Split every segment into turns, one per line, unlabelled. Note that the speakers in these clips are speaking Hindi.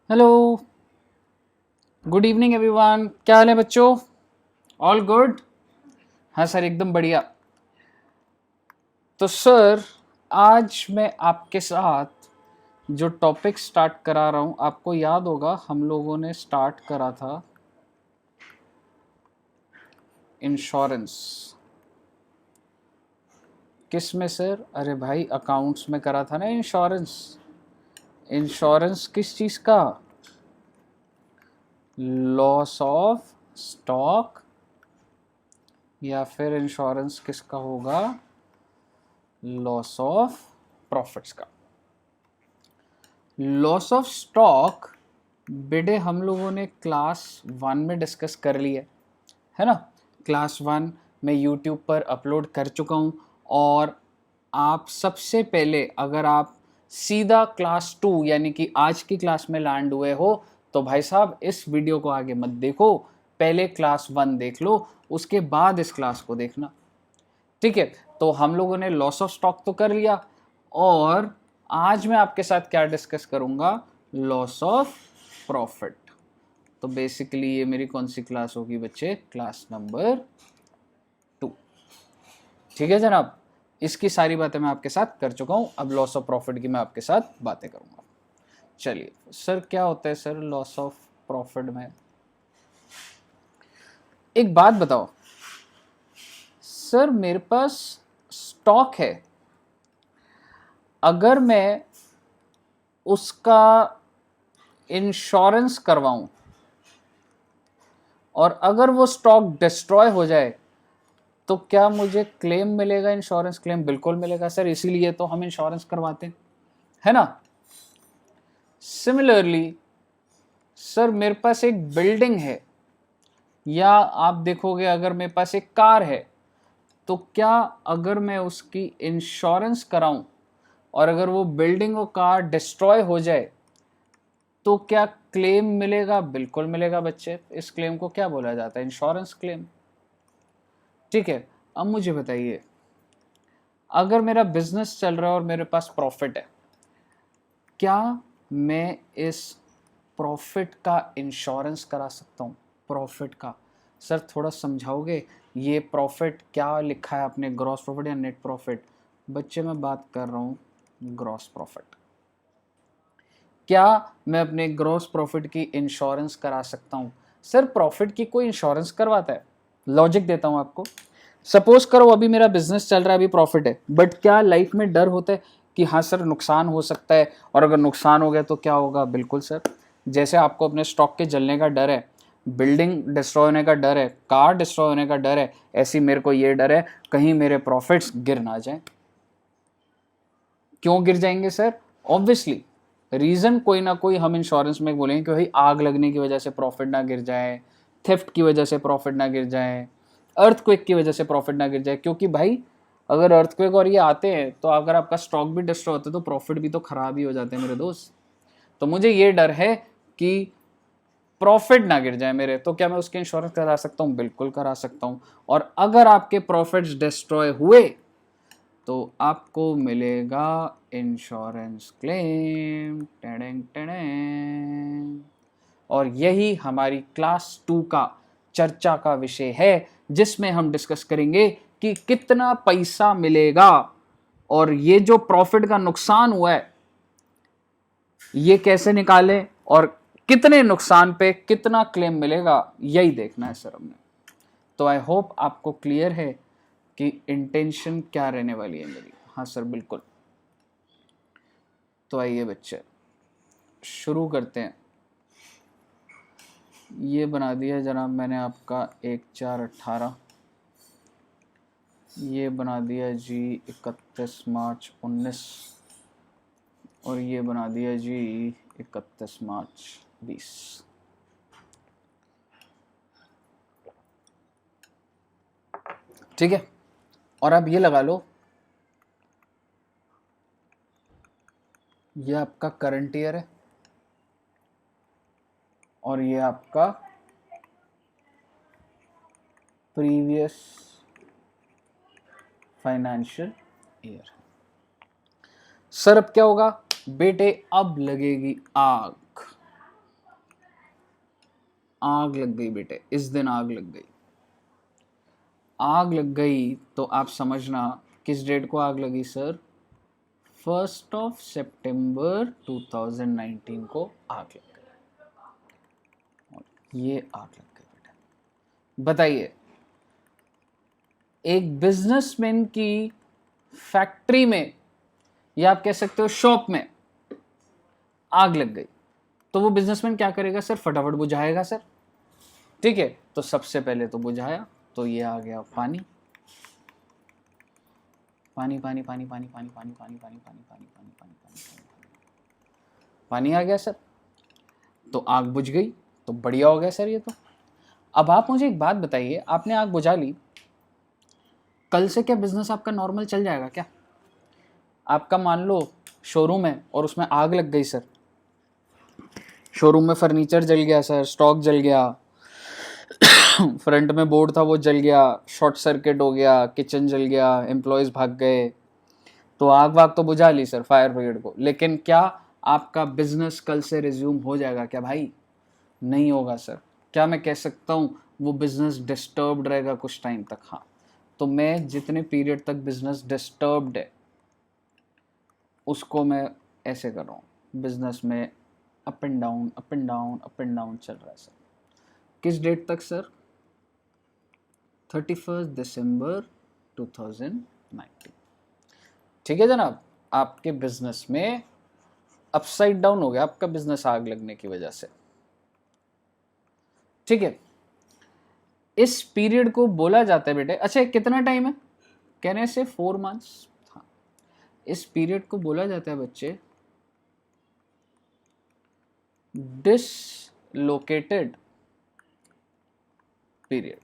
Hello, good evening everyone. क्या हाल है बच्चों? All good? हाँ सर, एकदम बढ़िया। तो सर, आज मैं आपके साथ जो टॉपिक स्टार्ट करा रहा हूँ, आपको याद होगा हम लोगों ने स्टार्ट करा था इंश्योरेंस। किस में सर? अरे भाई, अकाउंट्स में करा था ना इंश्योरेंस। इंश्योरेंस किस चीज़ का? लॉस ऑफ स्टॉक, या फिर इंश्योरेंस किसका होगा? लॉस ऑफ प्रॉफिट्स का। लॉस ऑफ स्टॉक बेटे हम लोगों ने क्लास 1 में डिस्कस कर लिया है ना। क्लास 1 मैं यूट्यूब पर अपलोड कर चुका हूँ। और आप सबसे पहले अगर आप सीधा क्लास 2 यानी कि आज की क्लास में लैंड हुए हो तो भाई साहब इस वीडियो को आगे मत देखो, पहले क्लास 1 देख लो, उसके बाद इस क्लास को देखना। ठीक है, तो हम लोगों ने लॉस ऑफ स्टॉक तो कर लिया, और आज मैं आपके साथ क्या डिस्कस करूंगा? Loss of profit. तो बेसिकली ये मेरी कौन सी क्लास होगी बच्चे? Class number 2। ठीक है जनाब, इसकी सारी बातें मैं आपके साथ कर चुका हूं, अब लॉस ऑफ प्रॉफिट की मैं आपके साथ बातें करूंगा। चलिए सर, क्या होता है सर लॉस ऑफ प्रॉफिट में? एक बात बताओ सर, मेरे पास स्टॉक है, अगर मैं उसका इंश्योरेंस करवाऊं और अगर वो स्टॉक डिस्ट्रॉय हो जाए तो क्या मुझे क्लेम मिलेगा? इंश्योरेंस क्लेम बिल्कुल मिलेगा सर, इसीलिए तो हम इंश्योरेंस करवाते हैं, है ना। सिमिलरली सर, मेरे पास एक बिल्डिंग है, या आप देखोगे अगर मेरे पास एक कार है, तो क्या अगर मैं उसकी इंश्योरेंस कराऊं और अगर वो बिल्डिंग और कार डिस्ट्रॉय हो जाए तो क्या क्लेम मिलेगा? बिल्कुल मिलेगा बच्चे। इस क्लेम को क्या बोला जाता है? Insurance claim. ठीक है, अब मुझे बताइए, अगर मेरा बिजनेस चल रहा है और मेरे पास प्रॉफिट है, क्या मैं इस प्रॉफिट का इंश्योरेंस करा सकता हूँ? प्रॉफिट का सर थोड़ा समझाओगे? ये प्रॉफिट क्या लिखा है आपने, ग्रॉस प्रॉफिट या नेट प्रॉफिट? बच्चे मैं बात कर रहा हूँ ग्रॉस प्रॉफिट। क्या मैं अपने ग्रॉस प्रॉफिट की इंश्योरेंस करा सकता हूँ? सर प्रॉफिट की कोई इंश्योरेंस करवाता है? लॉजिक देता हूँ आपको। सपोज करो अभी मेरा बिजनेस चल रहा है, अभी प्रॉफिट है, बट क्या लाइफ में डर होता है कि हाँ सर नुकसान हो सकता है, और अगर नुकसान हो गया तो क्या होगा? बिल्कुल सर। जैसे आपको अपने स्टॉक के जलने का डर है, बिल्डिंग डिस्ट्रॉय होने का डर है, कार डिस्ट्रॉय होने का डर है, ऐसी मेरे को ये डर है कहीं मेरे प्रॉफिट्स गिर ना जाए। क्यों गिर जाएंगे सर? ऑब्वियसली रीजन कोई ना कोई हम इंश्योरेंस में बोलेंगे कि भाई आग लगने की वजह से प्रॉफिट ना गिर जाए, थेफ्ट की वजह से प्रॉफिट ना गिर जाए, अर्थक्वेक की वजह से प्रॉफिट ना गिर जाए। क्योंकि भाई अगर अर्थक्वेक और ये आते हैं तो अगर आपका स्टॉक भी डिस्ट्रॉय होता है तो प्रॉफिट भी तो खराब ही हो जाते हैं मेरे दोस्त। तो मुझे ये डर है कि प्रॉफिट ना गिर जाए मेरे, तो क्या मैं उसकी इंश्योरेंस करा सकता हूँ? बिल्कुल करा सकता हूँ। और अगर आपके प्रॉफिट्स डिस्ट्रॉय हुए तो आपको मिलेगा इंश्योरेंस क्लेम। टेडेंग टेडेंग। और यही हमारी क्लास 2 का चर्चा का विषय है, जिसमें हम डिस्कस करेंगे कि कितना पैसा मिलेगा और ये जो प्रॉफिट का नुकसान हुआ है ये कैसे निकालें, और कितने नुकसान पे कितना क्लेम मिलेगा, यही देखना है सर हमने। तो आई होप आपको क्लियर है कि इंटेंशन क्या रहने वाली है मेरी। हाँ सर बिल्कुल। तो आइए बच्चे शुरू करते हैं। ये बना दिया जनाब मैंने आपका 1/4/18, ये बना दिया जी 31 मार्च 19, और ये बना दिया जी 31 मार्च 20। ठीक है, और अब ये लगा लो, ये आपका करंट ईयर है और ये आपका प्रीवियस फाइनेंशियल ईयर। सर अब क्या होगा बेटे? अब लगेगी आग। आग लग गई बेटे, इस दिन आग लग गई। आग लग गई तो आप समझना किस डेट को आग लगी सर, 1 सितंबर 2019 को आग लग गई। और ये आग लग गई बेटा। बताइए, एक बिजनेसमैन की फैक्ट्री में या आप कह सकते हो शॉप में आग लग गई, तो वो बिजनेसमैन क्या करेगा सर, फटाफट बुझाएगा सर। ठीक है, तो सबसे पहले तो बुझाया, तो ये आ गया पानी, पानी पानी पानी पानी पानी पानी पानी पानी पानी पानी पानी पानी पानी पानी आ गया सर, तो आग बुझ गई, तो बढ़िया हो गया सर ये तो। अब आप मुझे एक बात बताइए, आपने आग बुझा ली, कल से क्या बिजनेस आपका नॉर्मल चल जाएगा क्या? आपका मान लो शोरूम है और उसमें आग लग गई सर, शोरूम में फर्नीचर जल गया सर, स्टॉक जल गया, फ्रंट में बोर्ड था वो जल गया, शॉर्ट सर्किट हो गया, किचन जल गया, एम्प्लॉयज भाग गए, तो आग वाग तो बुझा ली सर फायर ब्रिगेड को, लेकिन क्या आपका बिजनेस कल से रिज्यूम हो जाएगा क्या भाई? नहीं होगा सर। क्या मैं कह सकता हूँ वो बिजनेस डिस्टर्ब्ड रहेगा कुछ टाइम तक? हाँ। तो मैं जितने पीरियड तक बिजनेस डिस्टर्ब्ड है उसको मैं ऐसे कर रहा हूँ, बिजनेस में up and down up and down up and down चल रहा है सर। किस डेट तक सर? 31 दिसंबर 2019। ठीक है जनाब, आपके बिजनेस में अपसाइड डाउन हो गया आपका बिजनेस आग लगने की वजह से। ठीक है, इस पीरियड को बोला जाता है बेटे, अच्छा कितना टाइम है कहने से 4 मंथ्स। हाँ, इस पीरियड को बोला जाता है बच्चे डिसलोकेटेड पीरियड।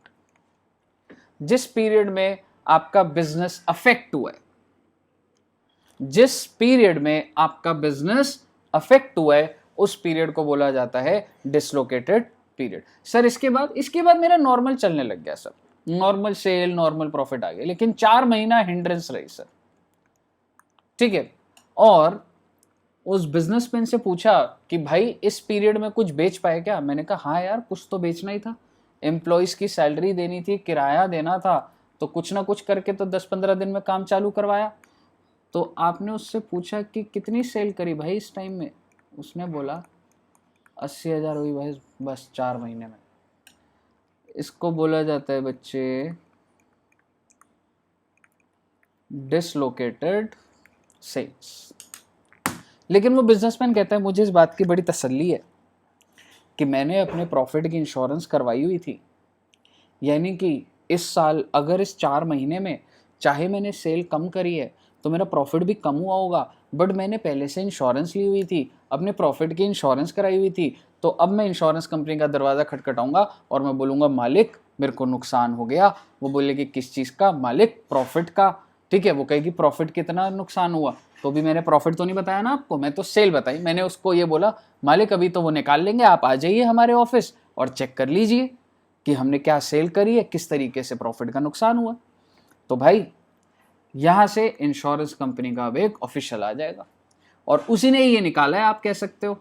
जिस पीरियड में आपका बिजनेस अफेक्ट हुआ है, जिस पीरियड में आपका बिजनेस अफेक्ट हुआ है उस पीरियड को बोला जाता है डिसलोकेटेड पीरियड। सर इसके बाद मेरा नॉर्मल चलने लग गया sir, normal sale normal profit आ गया, लेकिन 4 महीना हिंड्रेंस रही सर। ठीक है, और उस बिजनेसमैन से पूछा कि भाई इस पीरियड में कुछ बेच पाए क्या? मैंने कहा हाँ यार कुछ तो बेचना ही था, एम्प्लॉयज की सैलरी देनी थी, किराया देना था, तो कुछ ना कुछ करके तो 10-15 दिन में काम चालू करवाया। तो आपने उससे पूछा कि कितनी सेल करी भाई इस टाइम में? उसने बोला 80,000 हुई भाई बस 4 महीने में। इसको बोला जाता है बच्चे डिसलोकेटेड सेल्स। लेकिन वो बिजनेसमैन कहता है मुझे इस बात की बड़ी तसल्ली है कि मैंने अपने प्रॉफिट की इंश्योरेंस करवाई हुई थी, यानी कि इस साल अगर इस 4 महीने में चाहे मैंने सेल कम करी है तो मेरा प्रॉफिट भी कम हुआ होगा, बट मैंने पहले से इंश्योरेंस ली हुई थी, अपने प्रॉफिट की इंश्योरेंस कराई हुई थी, तो अब मैं इंश्योरेंस कंपनी का दरवाज़ा खटखटाऊंगा और मैं बोलूँगा मालिक मेरे को नुकसान हो गया। वो बोलेगी किस चीज़ का? मालिक प्रॉफिट का। ठीक है, वो कहेगी प्रॉफिट कितना नुकसान हुआ? तो भी मैंने प्रॉफिट तो नहीं बताया ना आपको, मैं तो सेल बताई। मैंने उसको ये बोला मालिक अभी तो वो निकाल लेंगे, आप आ जाइए हमारे ऑफिस और चेक कर लीजिए कि हमने क्या सेल करी है, किस तरीके से प्रॉफिट का नुकसान हुआ। तो भाई यहां से इंश्योरेंस कंपनी का अब एक ऑफिशियल आ जाएगा, और उसी ने ये निकाला है आप कह सकते हो।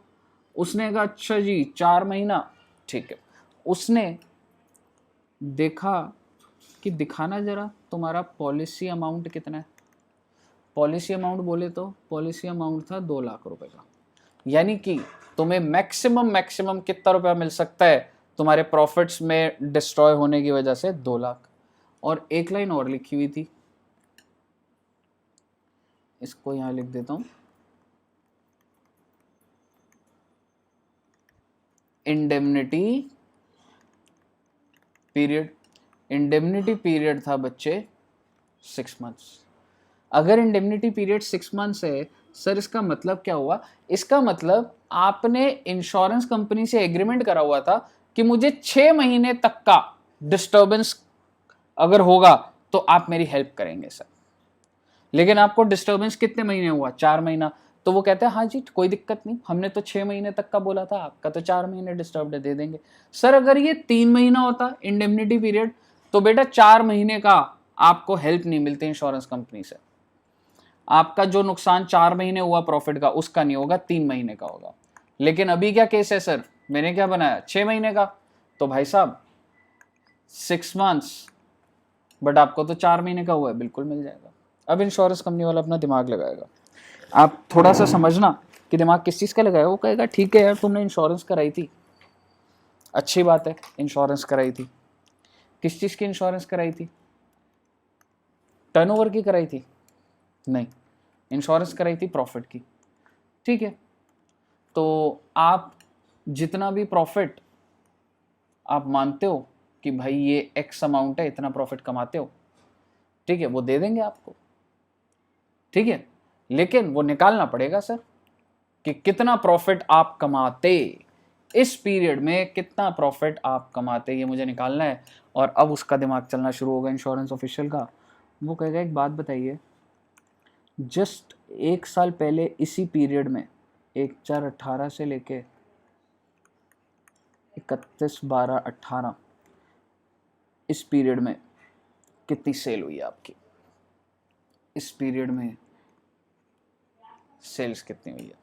उसने कहा अच्छा जी 4 महीना, ठीक है। उसने देखा कि दिखाना जरा तुम्हारा पॉलिसी अमाउंट कितना है। पॉलिसी अमाउंट बोले तो पॉलिसी अमाउंट था 2 लाख रुपए का, यानी कि तुम्हें मैक्सिमम कितना रुपया मिल सकता है तुम्हारे प्रॉफिट्स में डिस्ट्रॉय होने की वजह से? 2 लाख। और एक लाइन और लिखी हुई थी, इसको यहां लिख देता हूं, इंडेमनिटी पीरियड। इंडेमनिटी पीरियड था बच्चे 6 मंथ्स। अगर इंडेमनिटी पीरियड 6 मंथ्स है सर, इसका मतलब क्या हुआ? इसका मतलब आपने इंश्योरेंस कंपनी से एग्रीमेंट करा हुआ था कि मुझे 6 महीने तक का डिस्टर्बेंस अगर होगा तो आप मेरी हेल्प करेंगे सर। लेकिन आपको डिस्टर्बेंस कितने महीने हुआ? 4 महीना। तो वो कहते हैं हाँ जी कोई दिक्कत नहीं, हमने तो 6 महीने तक का बोला था, आपका तो 4 महीने डिस्टर्ब दे देंगे। सर अगर ये 3 महीना होता इंडेमनिटी पीरियड तो बेटा 4 महीने का आपको हेल्प नहीं मिलती इंश्योरेंस कंपनी से। आपका जो नुकसान 4 महीने हुआ प्रॉफिट का उसका नहीं होगा, 3 महीने का होगा। लेकिन अभी क्या केस है सर, मैंने क्या बनाया 6 महीने का, तो भाई साहब 6 months, बट आपको तो 4 महीने का हुआ है, बिल्कुल मिल जाएगा। अब इंश्योरेंस कंपनी वाला अपना दिमाग लगाएगा, आप थोड़ा सा समझना कि दिमाग किस चीज़ का लगाएगा। वो कहेगा ठीक है यार, तुमने इंश्योरेंस कराई थी, अच्छी बात है, इंश्योरेंस कराई थी। किस चीज़ की इंश्योरेंस कराई थी? टर्नओवर की कराई थी? नहीं, इंश्योरेंस कराई थी प्रॉफिट की। ठीक है, तो आप जितना भी प्रॉफिट आप मानते हो कि भाई ये एक्स अमाउंट है, इतना प्रॉफिट कमाते हो, ठीक है, वो दे देंगे आपको। ठीक है, लेकिन वो निकालना पड़ेगा सर कि कितना प्रॉफिट आप कमाते, इस पीरियड में कितना प्रॉफिट आप कमाते, ये मुझे निकालना है। और अब उसका दिमाग चलना शुरू होगा इंश्योरेंस ऑफिशियल का। वो कहेगा एक बात बताइए, जस्ट 1 साल पहले इसी पीरियड में 1/4/18 से लेके 31/12/18 इस पीरियड में कितनी सेल हुई है आपकी? इस पीरियड में सेल्स कितनी हुई है?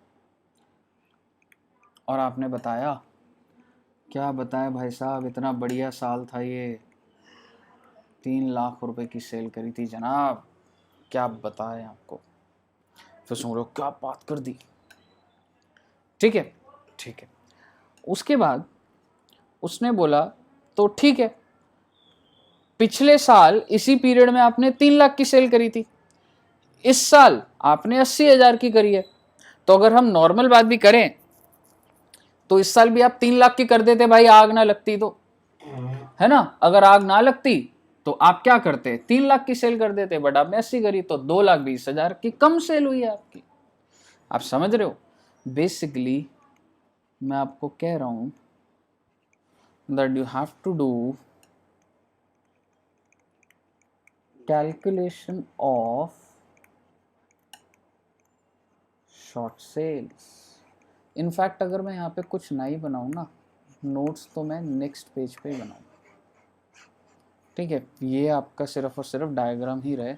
और आपने बताया, क्या बताएं भाई साहब, इतना बढ़िया साल था ये, 3 लाख रुपए की सेल करी थी जनाब, क्या बताएं आपको। फिर सुन रहे हो क्या बात कर दी। ठीक है, ठीक है। उसके बाद उसने बोला तो ठीक है, पिछले साल इसी पीरियड में आपने 3 लाख की सेल करी थी, इस साल आपने 80,000 की करी है। तो अगर हम नॉर्मल बात भी करें तो इस साल भी आप 3 लाख की कर देते भाई, आग ना लगती तो, है ना। अगर आग ना लगती तो आप क्या करते, 3 लाख की सेल कर देते, बट आपने 80 करी तो 2,20,000 की कम सेल हुई है आपकी। आप समझ रहे हो? बेसिकली मैं आपको कह रहा हूं that you have to do calculation of short sales. In fact अगर मैं यहाँ पे कुछ नहीं बनाऊँ ना, नोट्स तो मैं नेक्स्ट पेज पे ही बनाऊँ। ठीक है, ये आपका सिर्फ और सिर्फ डायग्राम ही रहे,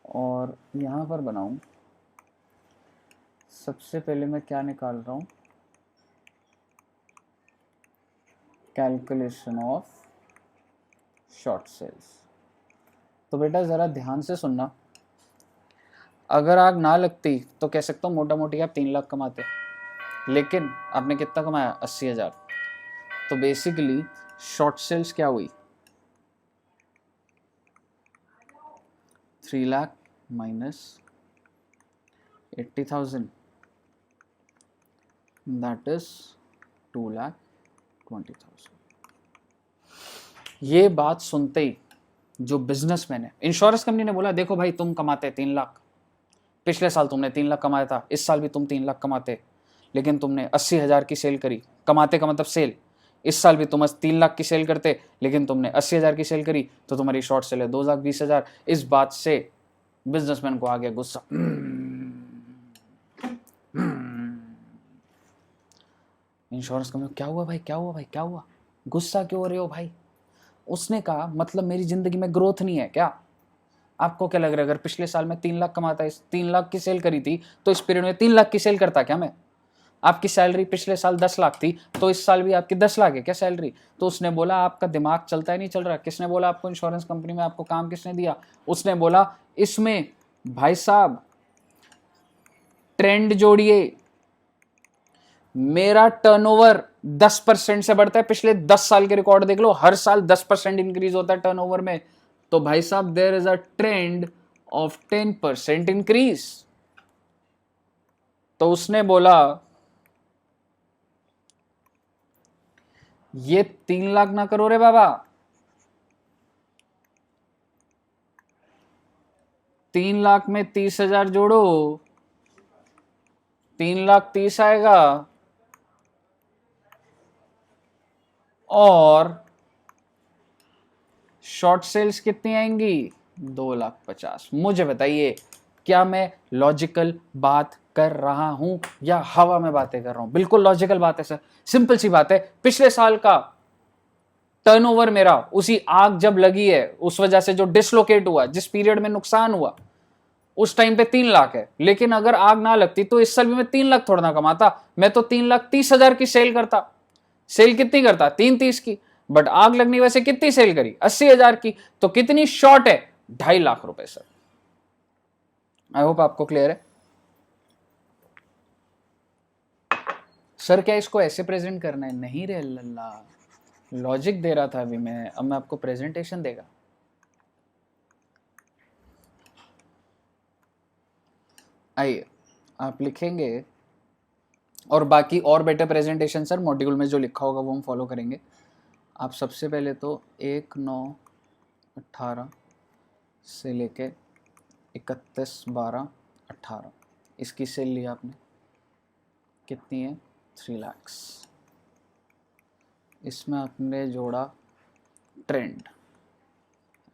और यहाँ पर बनाऊँ। सबसे पहले मैं क्या निकाल रहा हूँ, कैलकुलेशन ऑफ शॉर्ट सेल्स। तो बेटा ज़रा ध्यान से सुनना, अगर आग ना लगती तो कह सकता हूँ मोटा मोटी आप 3 लाख कमाते, लेकिन आपने कितना कमाया, 80,000। तो बेसिकली शॉर्ट सेल्स क्या हुई, 3 लाख माइनस 80,000, दैट इज 2,20,000। ये बात सुनते ही जो बिजनेसमैन है, इंश्योरेंस कंपनी ने बोला देखो भाई तुम कमाते 3 लाख, पिछले साल तुमने 3 लाख कमाया था, इस साल भी तुम 3 लाख कमाते, लेकिन तुमने 80,000 की सेल करी, कमाते का मतलब सेल, इस साल भी तुम 3 लाख की सेल करते, लेकिन तुमने 80,000 की सेल करी, तो तुम्हारी शॉर्ट सेल है 2,20,000। इस बात से बिजनेसमैन को आ गया गुस्सा। इंश्योरेंस कंपनी, क्या हुआ भाई, क्या हुआ भाई, क्या हुआ, गुस्सा क्यों हो रहे हो भाई? उसने कहा मतलब मेरी जिंदगी में ग्रोथ नहीं है क्या? आपको क्या लग रहा है, अगर पिछले साल में 3 लाख कमाता, इस 3 लाख की सेल करी थी, तो इस पीरियड में 3 लाख की सेल करता क्या मैं? आपकी सैलरी पिछले साल 10 लाख थी, तो इस साल भी आपकी 10 लाख है क्या सैलरी? तो उसने बोला आपका दिमाग चलता ही नहीं चल रहा। किसने बोला आपको, इंश्योरेंस कंपनी में आपको काम किसने दिया? उसने बोला इसमें भाई साहब ट्रेंड जोड़िए, मेरा टर्नओवर 10% से बढ़ता है, पिछले 10 साल के रिकॉर्ड देख लो, हर साल 10% इंक्रीज होता है टर्नओवर में। तो भाई साहब there is a trend of 10% increase. तो उसने बोला ये 3 लाख ना करो रे बाबा, 3 लाख में 30,000 जोड़ो, 3,30,000 आएगा, और शॉर्ट सेल्स कितनी आएंगी, 2,50,000। मुझे बताइए क्या मैं लॉजिकल बात कर रहा हूं या हवा में बातें कर रहा हूं? बिल्कुल लॉजिकल बात है सर, सिंपल सी बात है। पिछले साल का टर्नओवर मेरा उसी आग जब लगी है उस वजह से जो डिसलोकेट हुआ, जिस पीरियड में नुकसान हुआ, उस टाइम पे 3 लाख है, लेकिन अगर आग ना लगती तो इस साल भी मैं 3 लाख थोड़ा ना कमाता, मैं तो 3,30,000 की सेल करता। सेल कितनी करता, 330 की, बट आग लगने की वजह से कितनी सेल करी, 80,000 की, तो कितनी शॉर्ट है, 2.5 लाख रुपए सर। आई होप आपको क्लियर है। सर क्या इसको ऐसे प्रेजेंट करना है, नहीं रे अल्लाह, लॉजिक दे रहा था अभी मैं, अब मैं आपको प्रेजेंटेशन देगा। आइए आप लिखेंगे, और बाकी और बेटर प्रेजेंटेशन सर मॉड्यूल में जो लिखा होगा वो हम फॉलो करेंगे। आप सबसे पहले तो 1/9/18 से लेके 31/12/18 इसकी सेल ली आपने, कितनी है, 3 लाख। इसमें आपने जोड़ा trend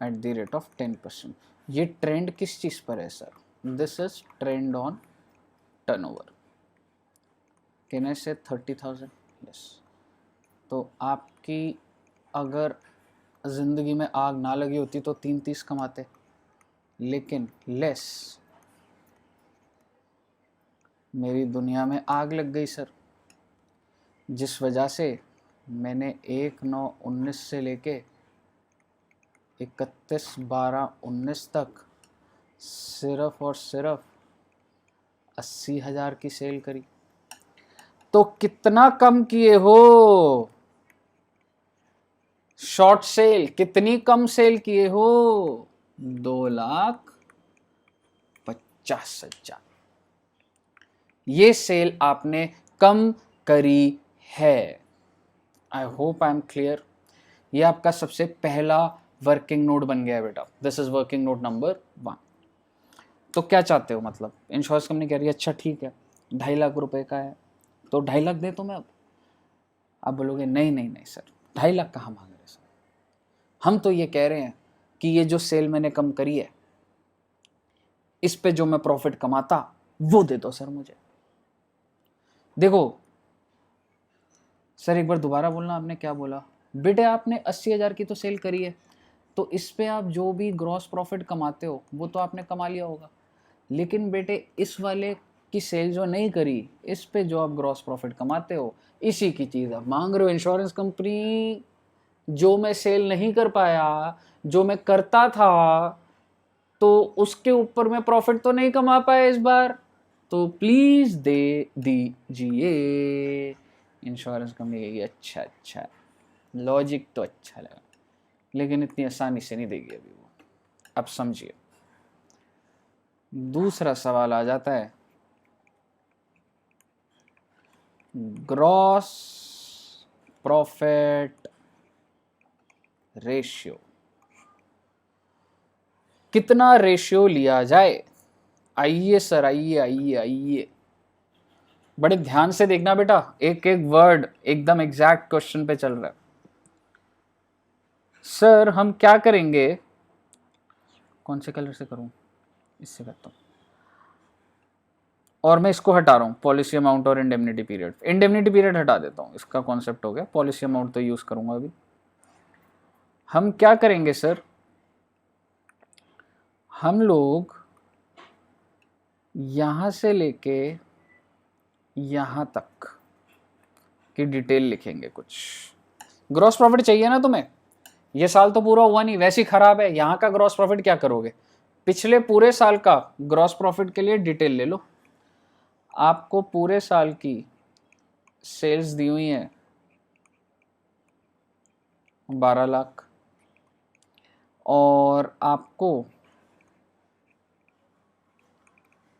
at the rate of 10%। ये ट्रेंड किस चीज़ पर है sir, this is trend on turnover. Can I से 30,000, यस। तो आपकी अगर ज़िंदगी में आग ना लगी होती तो 330 कमाते, लेकिन लेस, मेरी दुनिया में आग लग गई सर, जिस वजह से मैंने 1/9/19 से लेके 31/12/19 तक सिर्फ और सिर्फ 80,000 की सेल करी। तो कितना कम किए हो, शॉर्ट सेल कितनी कम सेल किए हो, 2,50,000। ये सेल आपने कम करी है। I hope I am clear. ये आपका सबसे पहला वर्किंग नोट बन गया है बेटा, this is working note number 1। तो क्या चाहते हो, मतलब इंश्योरेंस कंपनी कह रही है अच्छा ठीक है 2.5 लाख रुपए का है, तो 2.5 लाख दे तो मैं अब। आप बोलोगे नहीं नहीं नहीं सर, 2.5 लाख कहाँ मांग रहे सर, हम तो ये कह रहे हैं कि ये जो सेल मैंने कम करी है, इस पे जो मैं प्रॉफिट कमाता वो दे दो सर मुझे। देखो सर, एक बार दोबारा बोलना, आपने क्या बोला बेटे, आपने 80,000 की तो सेल करी है, तो इस पे आप जो भी ग्रॉस प्रॉफिट कमाते हो वो तो आपने कमा लिया होगा, लेकिन बेटे इस वाले की सेल जो नहीं करी, इस पे जो आप ग्रॉस प्रॉफिट कमाते हो, इसी की चीज़ आप मांग रहे हो इंश्योरेंस कंपनी। जो मैं सेल नहीं कर पाया, जो मैं करता था, तो उसके ऊपर मैं प्रॉफिट तो नहीं कमा पाया इस बार, तो प्लीज दे दीजिए। इंश्योरेंस कंपनी कहेगी अच्छा अच्छा, लॉजिक तो अच्छा लगा, लेकिन इतनी आसानी से नहीं देगी अभी वो। अब समझिए, दूसरा सवाल आ जाता है ग्रॉस प्रॉफिट रेशियो। कितना रेशियो लिया जाए? आइए सर, आइए आइए आइए, बड़े ध्यान से देखना बेटा, एक एक वर्ड एकदम एग्जैक्ट क्वेश्चन पे चल रहा है। सर हम क्या करेंगे, कौन से कलर से करूं, इससे करता हूं, और मैं इसको हटा रहा हूं, पॉलिसी अमाउंट और इंडेमनिटी पीरियड। इंडेमनिटी पीरियड हटा देता हूं, इसका कॉन्सेप्ट हो गया, पॉलिसी अमाउंट तो यूज करूंगा अभी। हम क्या करेंगे सर, हम लोग यहां से लेके यहां तक की डिटेल लिखेंगे। कुछ ग्रॉस प्रॉफिट चाहिए ना तुम्हें, ये साल तो पूरा हुआ नहीं, वैसे ही खराब है, यहां का ग्रॉस प्रॉफिट क्या करोगे, पिछले पूरे साल का ग्रॉस प्रॉफिट के लिए डिटेल ले लो। आपको पूरे साल की सेल्स दी हुई है 12 लाख, और आपको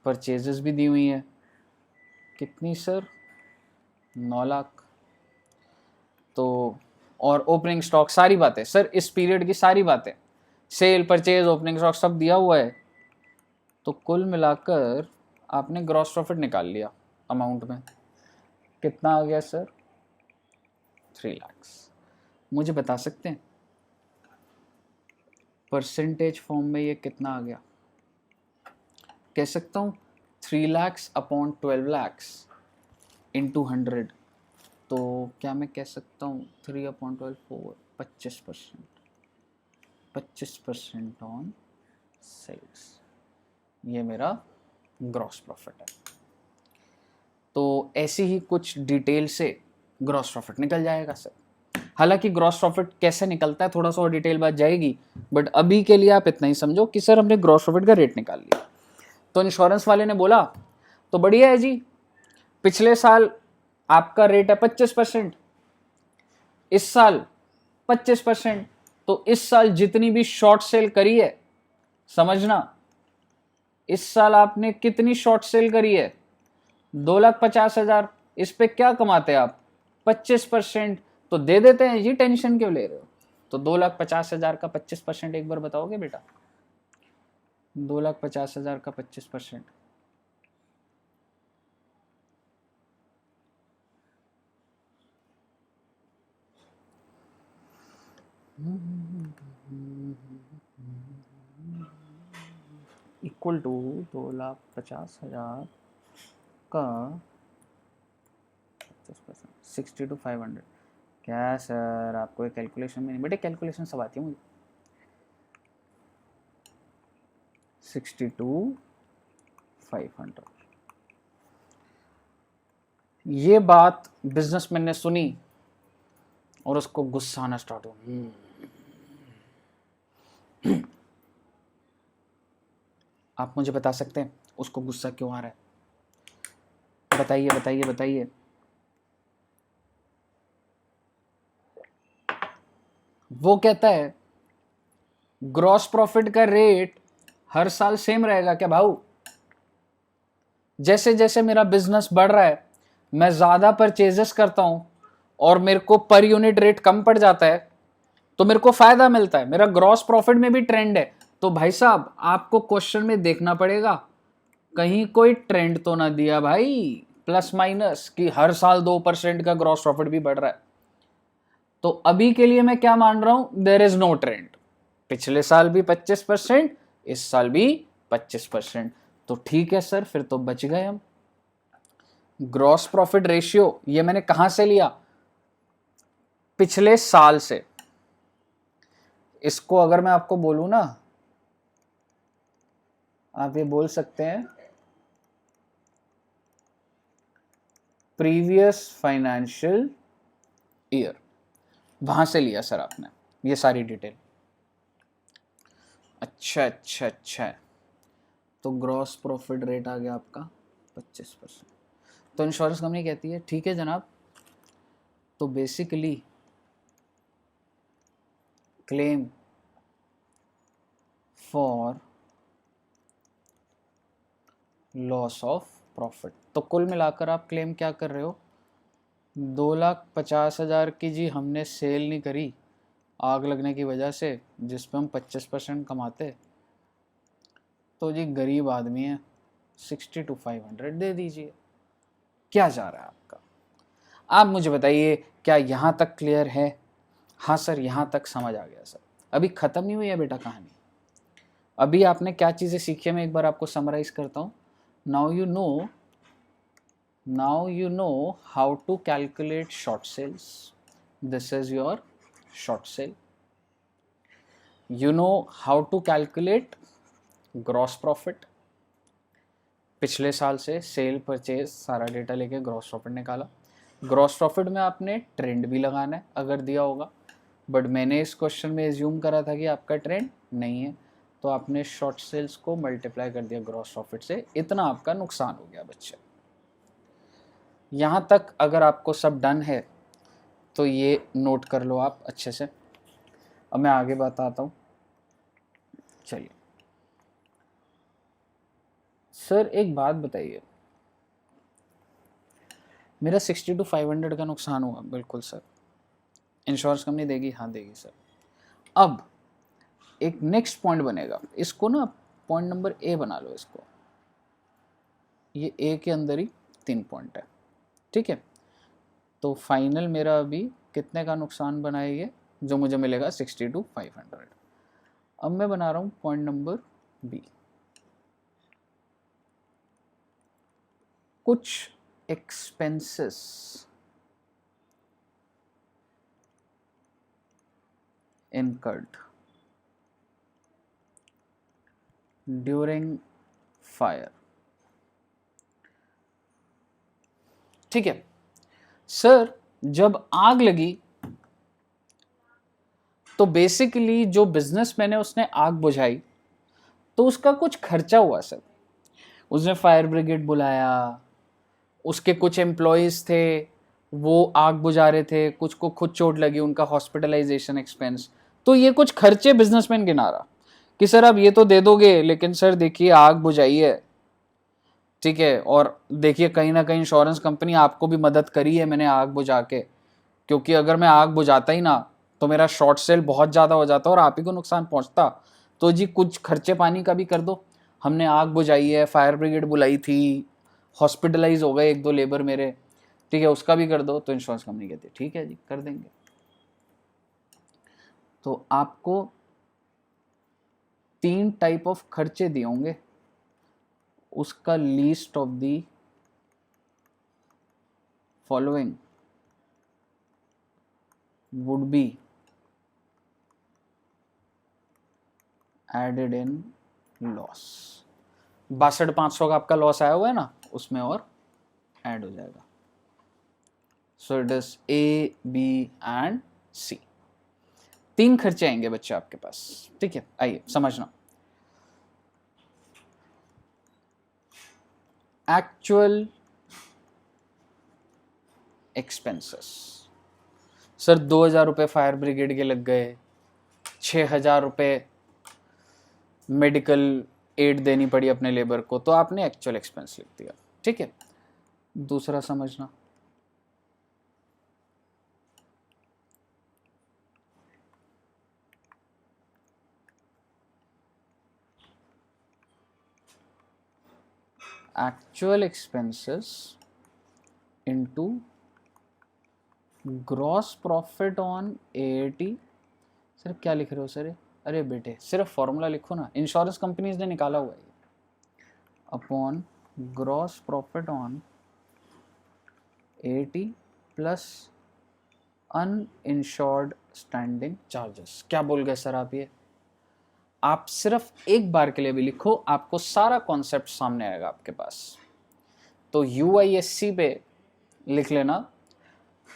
परचेजेस भी दी हुई है, कितनी सर, 9 लाख। तो और ओपनिंग स्टॉक, सारी बातें सर, इस पीरियड की सारी बातें, सेल परचेज ओपनिंग स्टॉक सब दिया हुआ है। तो कुल मिलाकर आपने ग्रॉस प्रॉफिट निकाल लिया अमाउंट में, कितना आ गया सर, 3 लाख। मुझे बता सकते हैं परसेंटेज फॉर्म में ये कितना आ गया? कह सकता हूँ 3 लाख अपॉन 12 लाख इंटू 100, तो क्या मैं कह सकता हूँ 3/12 4, 25%, 25% ऑन सेल्स, ये मेरा ग्रॉस प्रॉफिट है। तो ऐसी ही कुछ डिटेल से ग्रॉस प्रॉफिट निकल जाएगा सर। हालांकि ग्रॉस प्रॉफिट कैसे निकलता है थोड़ा सा और डिटेल बात जाएगी, बट अभी के लिए आप इतना ही समझो कि सर हमने ग्रॉस प्रॉफिट का रेट निकाल लिया। तो इंश्योरेंस वाले ने बोला तो बढ़िया है जी, पिछले साल आपका रेट है 25%, इस साल 25%, तो इस साल जितनी भी शॉर्ट सेल करी है, समझना इस साल आपने कितनी शॉर्ट सेल करी है, 2,50,000, इस पे क्या कमाते हैं आप 25%, तो दे देते हैं जी, टेंशन क्यों ले रहे हो। तो 2,50,000 का 25% एक बार बताओगे बेटा, 2,50,000 का 25%, इक्वल टू 2,50,000 का 60 to 500। क्या सर आपको कैलकुलेशन में नहीं, बेटे कैलकुलेशन सब आती है मुझे। 60 to 500, ये बात बिजनेसमैन ने सुनी और उसको गुस्सा आना स्टार्ट हुआ। आप मुझे बता सकते हैं उसको गुस्सा क्यों आ रहा है, बताइए बताइए बताइए। वो कहता है ग्रॉस प्रॉफिट का रेट हर साल सेम रहेगा क्या भाऊ, जैसे जैसे मेरा बिजनेस बढ़ रहा है, मैं ज्यादा परचेजेस करता हूं और मेरे को पर यूनिट रेट कम पड़ जाता है, तो मेरे को फायदा मिलता है, मेरा ग्रॉस प्रॉफिट में भी ट्रेंड है। तो भाई साहब आपको क्वेश्चन में देखना पड़ेगा, कहीं कोई ट्रेंड तो ना दिया भाई प्लस माइनस कि हर साल 2% का ग्रॉस प्रॉफिट भी बढ़ रहा है। तो अभी के लिए मैं क्या मान रहा हूं, देयर इज नो ट्रेंड, पिछले साल भी 25%, इस साल भी 25%, तो ठीक है सर, फिर तो बच गए हम। ग्रॉस प्रॉफिट रेशियो ये मैंने कहां से लिया, पिछले साल से। इसको अगर मैं आपको बोलूं ना, आप ये बोल सकते हैं प्रीवियस फाइनेंशियल ईयर, वहां से लिया सर आपने ये सारी डिटेल। अच्छा अच्छा अच्छा, तो ग्रॉस प्रॉफिट रेट आ गया आपका 25%। तो इंश्योरेंस कंपनी कहती है ठीक है जनाब, तो basically claim for loss of profit. तो कुल मिलाकर आप क्लेम क्या कर रहे हो, 2,50,000 की जी हमने सेल नहीं करी आग लगने की वजह से, जिस पे हम 25% कमाते, तो जी गरीब आदमी है 60 to 500 दे दीजिए। क्या जा रहा है आपका, आप मुझे बताइए क्या यहाँ तक क्लियर है। हाँ सर यहाँ तक समझ आ गया सर। अभी ख़त्म नहीं हुई है बेटा कहानी, अभी आपने क्या चीज़ें सीखी है मैं एक बार आपको समराइज करता हूँ। Now you know how to calculate short sales. This is your short sale. You know how to calculate gross profit. पिछले साल से सेल परचेज सारा डेटा लेके ग्रॉस प्रॉफिट निकाला। ग्रॉस प्रॉफिट में आपने ट्रेंड भी लगाना है अगर दिया होगा, बट मैंने इस क्वेश्चन में एज्यूम करा था कि आपका ट्रेंड नहीं है, तो आपने शॉर्ट सेल्स को मल्टीप्लाई कर दिया ग्रॉस प्रॉफिट से, इतना आपका नुकसान हो गया बच्चे। यहाँ तक अगर आपको सब डन है तो ये नोट कर लो आप अच्छे से। अब मैं आगे बताता हूँ। चलिए सर एक बात बताइए, मेरा 60 to 500 का नुकसान हुआ, बिल्कुल सर, इंश्योरेंस कंपनी देगी, हाँ देगी सर। अब एक नेक्स्ट पॉइंट बनेगा, इसको ना पॉइंट नंबर ए बना लो इसको, ये ए के अंदर ही 3 पॉइंट है, ठीक है। तो फाइनल मेरा अभी कितने का नुकसान बनाएंगे, जो मुझे मिलेगा 60 to 500। अब मैं बना रहा हूँ पॉइंट नंबर बी, कुछ एक्सपेंसेस incurred ड्यूरिंग फायर। ठीक है सर, जब आग लगी तो बेसिकली जो बिजनेसमैन है उसने आग बुझाई, तो उसका कुछ खर्चा हुआ सर। उसने फायर ब्रिगेड बुलाया, उसके कुछ एम्प्लॉयज़ थे वो आग बुझा रहे थे, कुछ को खुद चोट लगी, उनका हॉस्पिटलाइजेशन एक्सपेंस। तो ये कुछ खर्चे बिजनेसमैन गिना रहा कि सर आप ये तो दे दोगे, लेकिन सर देखिए आग बुझाई है, ठीक है, और देखिए कहीं ना कहीं इंश्योरेंस कंपनी आपको भी मदद करी है मैंने आग बुझा के, क्योंकि अगर मैं आग बुझाता ही ना तो मेरा शॉर्ट सेल बहुत ज़्यादा हो जाता और आप ही को नुकसान पहुंचता। तो जी कुछ खर्चे पानी का भी कर दो, हमने आग बुझाई है, फायर ब्रिगेड बुलाई थी, हॉस्पिटलाइज हो गए एक दो लेबर मेरे, ठीक है, उसका भी कर दो। तो इंश्योरेंस कंपनी कहती है ठीक है जी कर देंगे। तो आपको 3 टाइप ऑफ खर्चे दिए होंगे, उसका list of the following would be added in loss. 62,500 का आपका लॉस आया हुआ है ना, उसमें और ऐड हो जाएगा। So it is A B and C. 3 खर्चे आएंगे बच्चे आपके पास, ठीक है। आइए समझना। एक्चुअल एक्सपेंसेस, सर 2,000 रुपये फायर ब्रिगेड के लग गए, 6,000 रुपये मेडिकल एड देनी पड़ी अपने लेबर को, तो आपने एक्चुअल एक्सपेंस लिख दिया, ठीक है। दूसरा समझना, actual expenses into gross profit on eighty. Sir क्या लिख रहे हो सर? अरे बेटे सिर्फ फॉर्मूला लिखो ना, इंश्योरेंस कंपनीज ने निकाला हुआ है, upon gross profit on eighty plus uninsured standing charges. क्या बोल गए सर आप? ये आप सिर्फ एक बार के लिए भी लिखो, आपको सारा कॉन्सेप्ट सामने आएगा आपके पास। तो UISC पे लिख लेना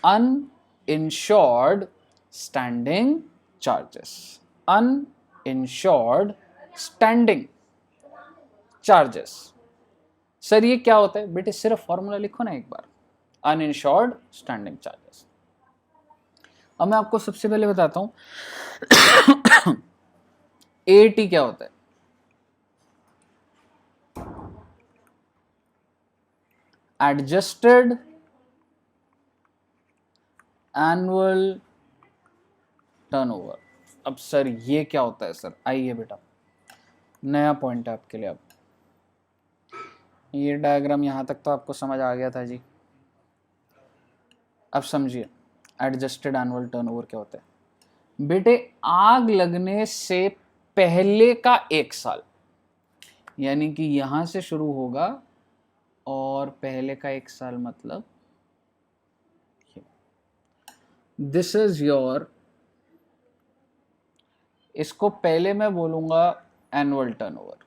uninsured standing charges, uninsured standing charges. Sir ये क्या होता है? बेटे सिर्फ फॉर्मूला लिखो ना एक बार, अनइंश्योर्ड स्टैंडिंग चार्जेस। अब मैं आपको सबसे पहले बताता हूं AT क्या होता है। Adjusted annual turnover. अब सर ये क्या होता है सर? आइए बेटा नया पॉइंट है आपके लिए। अब ये डायग्राम यहां तक तो आपको समझ आ गया था जी। अब समझिए एडजस्टेड एनुअल टर्नओवर क्या होता है। बेटे आग लगने से पहले का 1 साल, यानी कि यहां से शुरू होगा और पहले का 1 साल मतलब दिस इज योर, इसको पहले मैं बोलूंगा एनुअल टर्नओवर,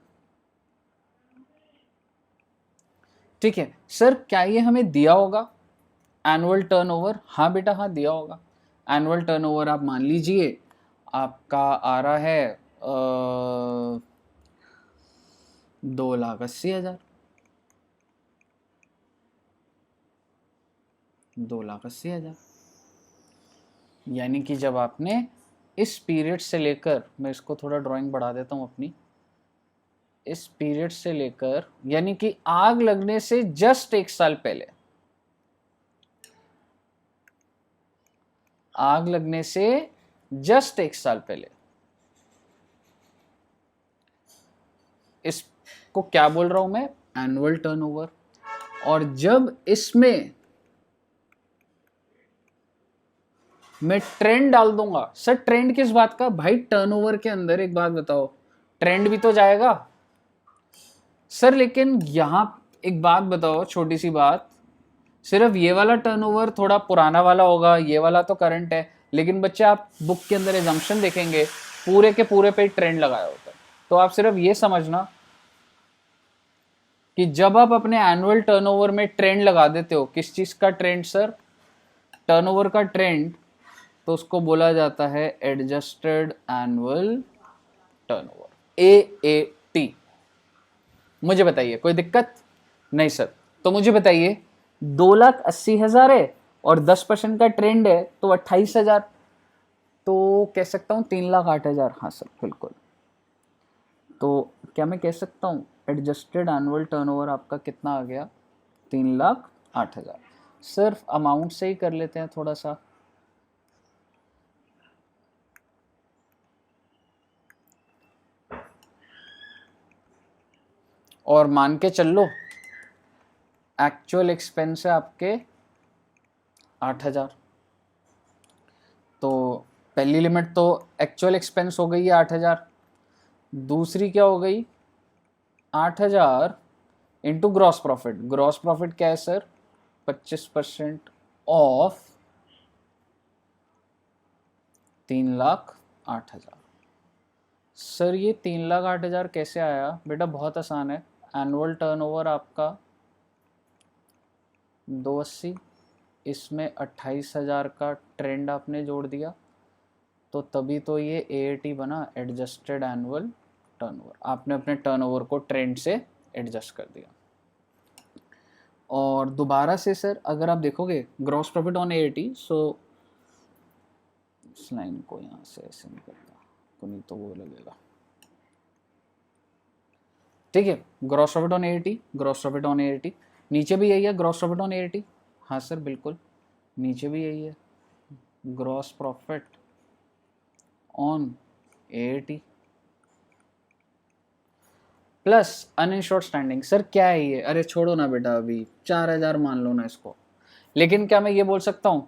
ठीक है। सर क्या ये हमें दिया होगा एनुअल टर्नओवर? हाँ बेटा हाँ दिया होगा। एनुअल टर्नओवर आप मान लीजिए आपका आ रहा है 2,80,000, 2,80,000, यानी कि जब आपने इस पीरियड से लेकर, मैं इसको थोड़ा ड्राइंग बढ़ा देता हूं अपनी, इस पीरियड से लेकर यानी कि आग लगने से जस्ट 1 साल पहले, आग लगने से जस्ट 1 साल पहले, इसको क्या बोल रहा हूं मैं? Annual turnover. और जब इसमें मैं ट्रेंड डाल दूंगा, सर ट्रेंड किस बात का भाई? टर्नओवर के अंदर एक बात बताओ, ट्रेंड भी तो जाएगा सर। लेकिन यहां एक बात बताओ, छोटी सी बात, सिर्फ ये वाला टर्नओवर थोड़ा पुराना वाला होगा, ये वाला तो करंट है, लेकिन बच्चे आप बुक के अंदर एजम्पशन देखेंगे पूरे के पूरे पे ट्रेंड लगाया होता है। तो आप सिर्फ ये समझना कि जब आप अपने एनुअल टर्नओवर में ट्रेंड लगा देते हो, किस चीज का ट्रेंड सर? टर्नओवर का ट्रेंड, तो उसको बोला जाता है एडजस्टेड एनुअल टर्नओवर, AAT। मुझे बताइए कोई दिक्कत नहीं सर? तो मुझे बताइए 2,80,000 है और 10% का ट्रेंड है तो 28,000, तो कह सकता हूँ 3,08,000। हाँ सर बिल्कुल। तो क्या मैं कह सकता हूँ एडजस्टेड एनुअल टर्नओवर आपका कितना आ गया? 3,08,000। सिर्फ अमाउंट से ही कर लेते हैं थोड़ा सा। और मान के चल लो एक्चुअल एक्सपेंस है आपके 8,000, तो पहली लिमिट तो एक्चुअल एक्सपेंस हो गई है 8,000, दूसरी क्या हो गई 8,000 into gross profit. Gross profit क्या है सर? 25% ऑफ 3,08,000। सर ये 3,08,000 कैसे आया बेटा? बहुत आसान है। एनुअल टर्नओवर आपका 280, इसमें 28,000 का ट्रेंड आपने जोड़ दिया, तो तभी तो ये AAT बना, एडजस्टेड एनुअल टर्नओवर। आपने अपने टर्नओवर को ट्रेंड से एडजस्ट कर दिया। और दोबारा से सर अगर आप देखोगे ग्रॉस प्रॉफिट ऑन AAT, सो इस लाइन को यहाँ से ऐसे नहीं करता तो नहीं तो वो लगेगा, ठीक है। Gross profit on AAT, gross profit on AAT, नीचे भी यही है ग्रॉस प्रॉफिट ऑन AAT। हाँ सर बिल्कुल, नीचे भी यही है gross profit on AAT plus uninsured standing. Sir क्या है ये? अरे छोड़ो ना बेटा, अभी 4,000 मान लो ना इसको। लेकिन क्या मैं ये बोल सकता हूं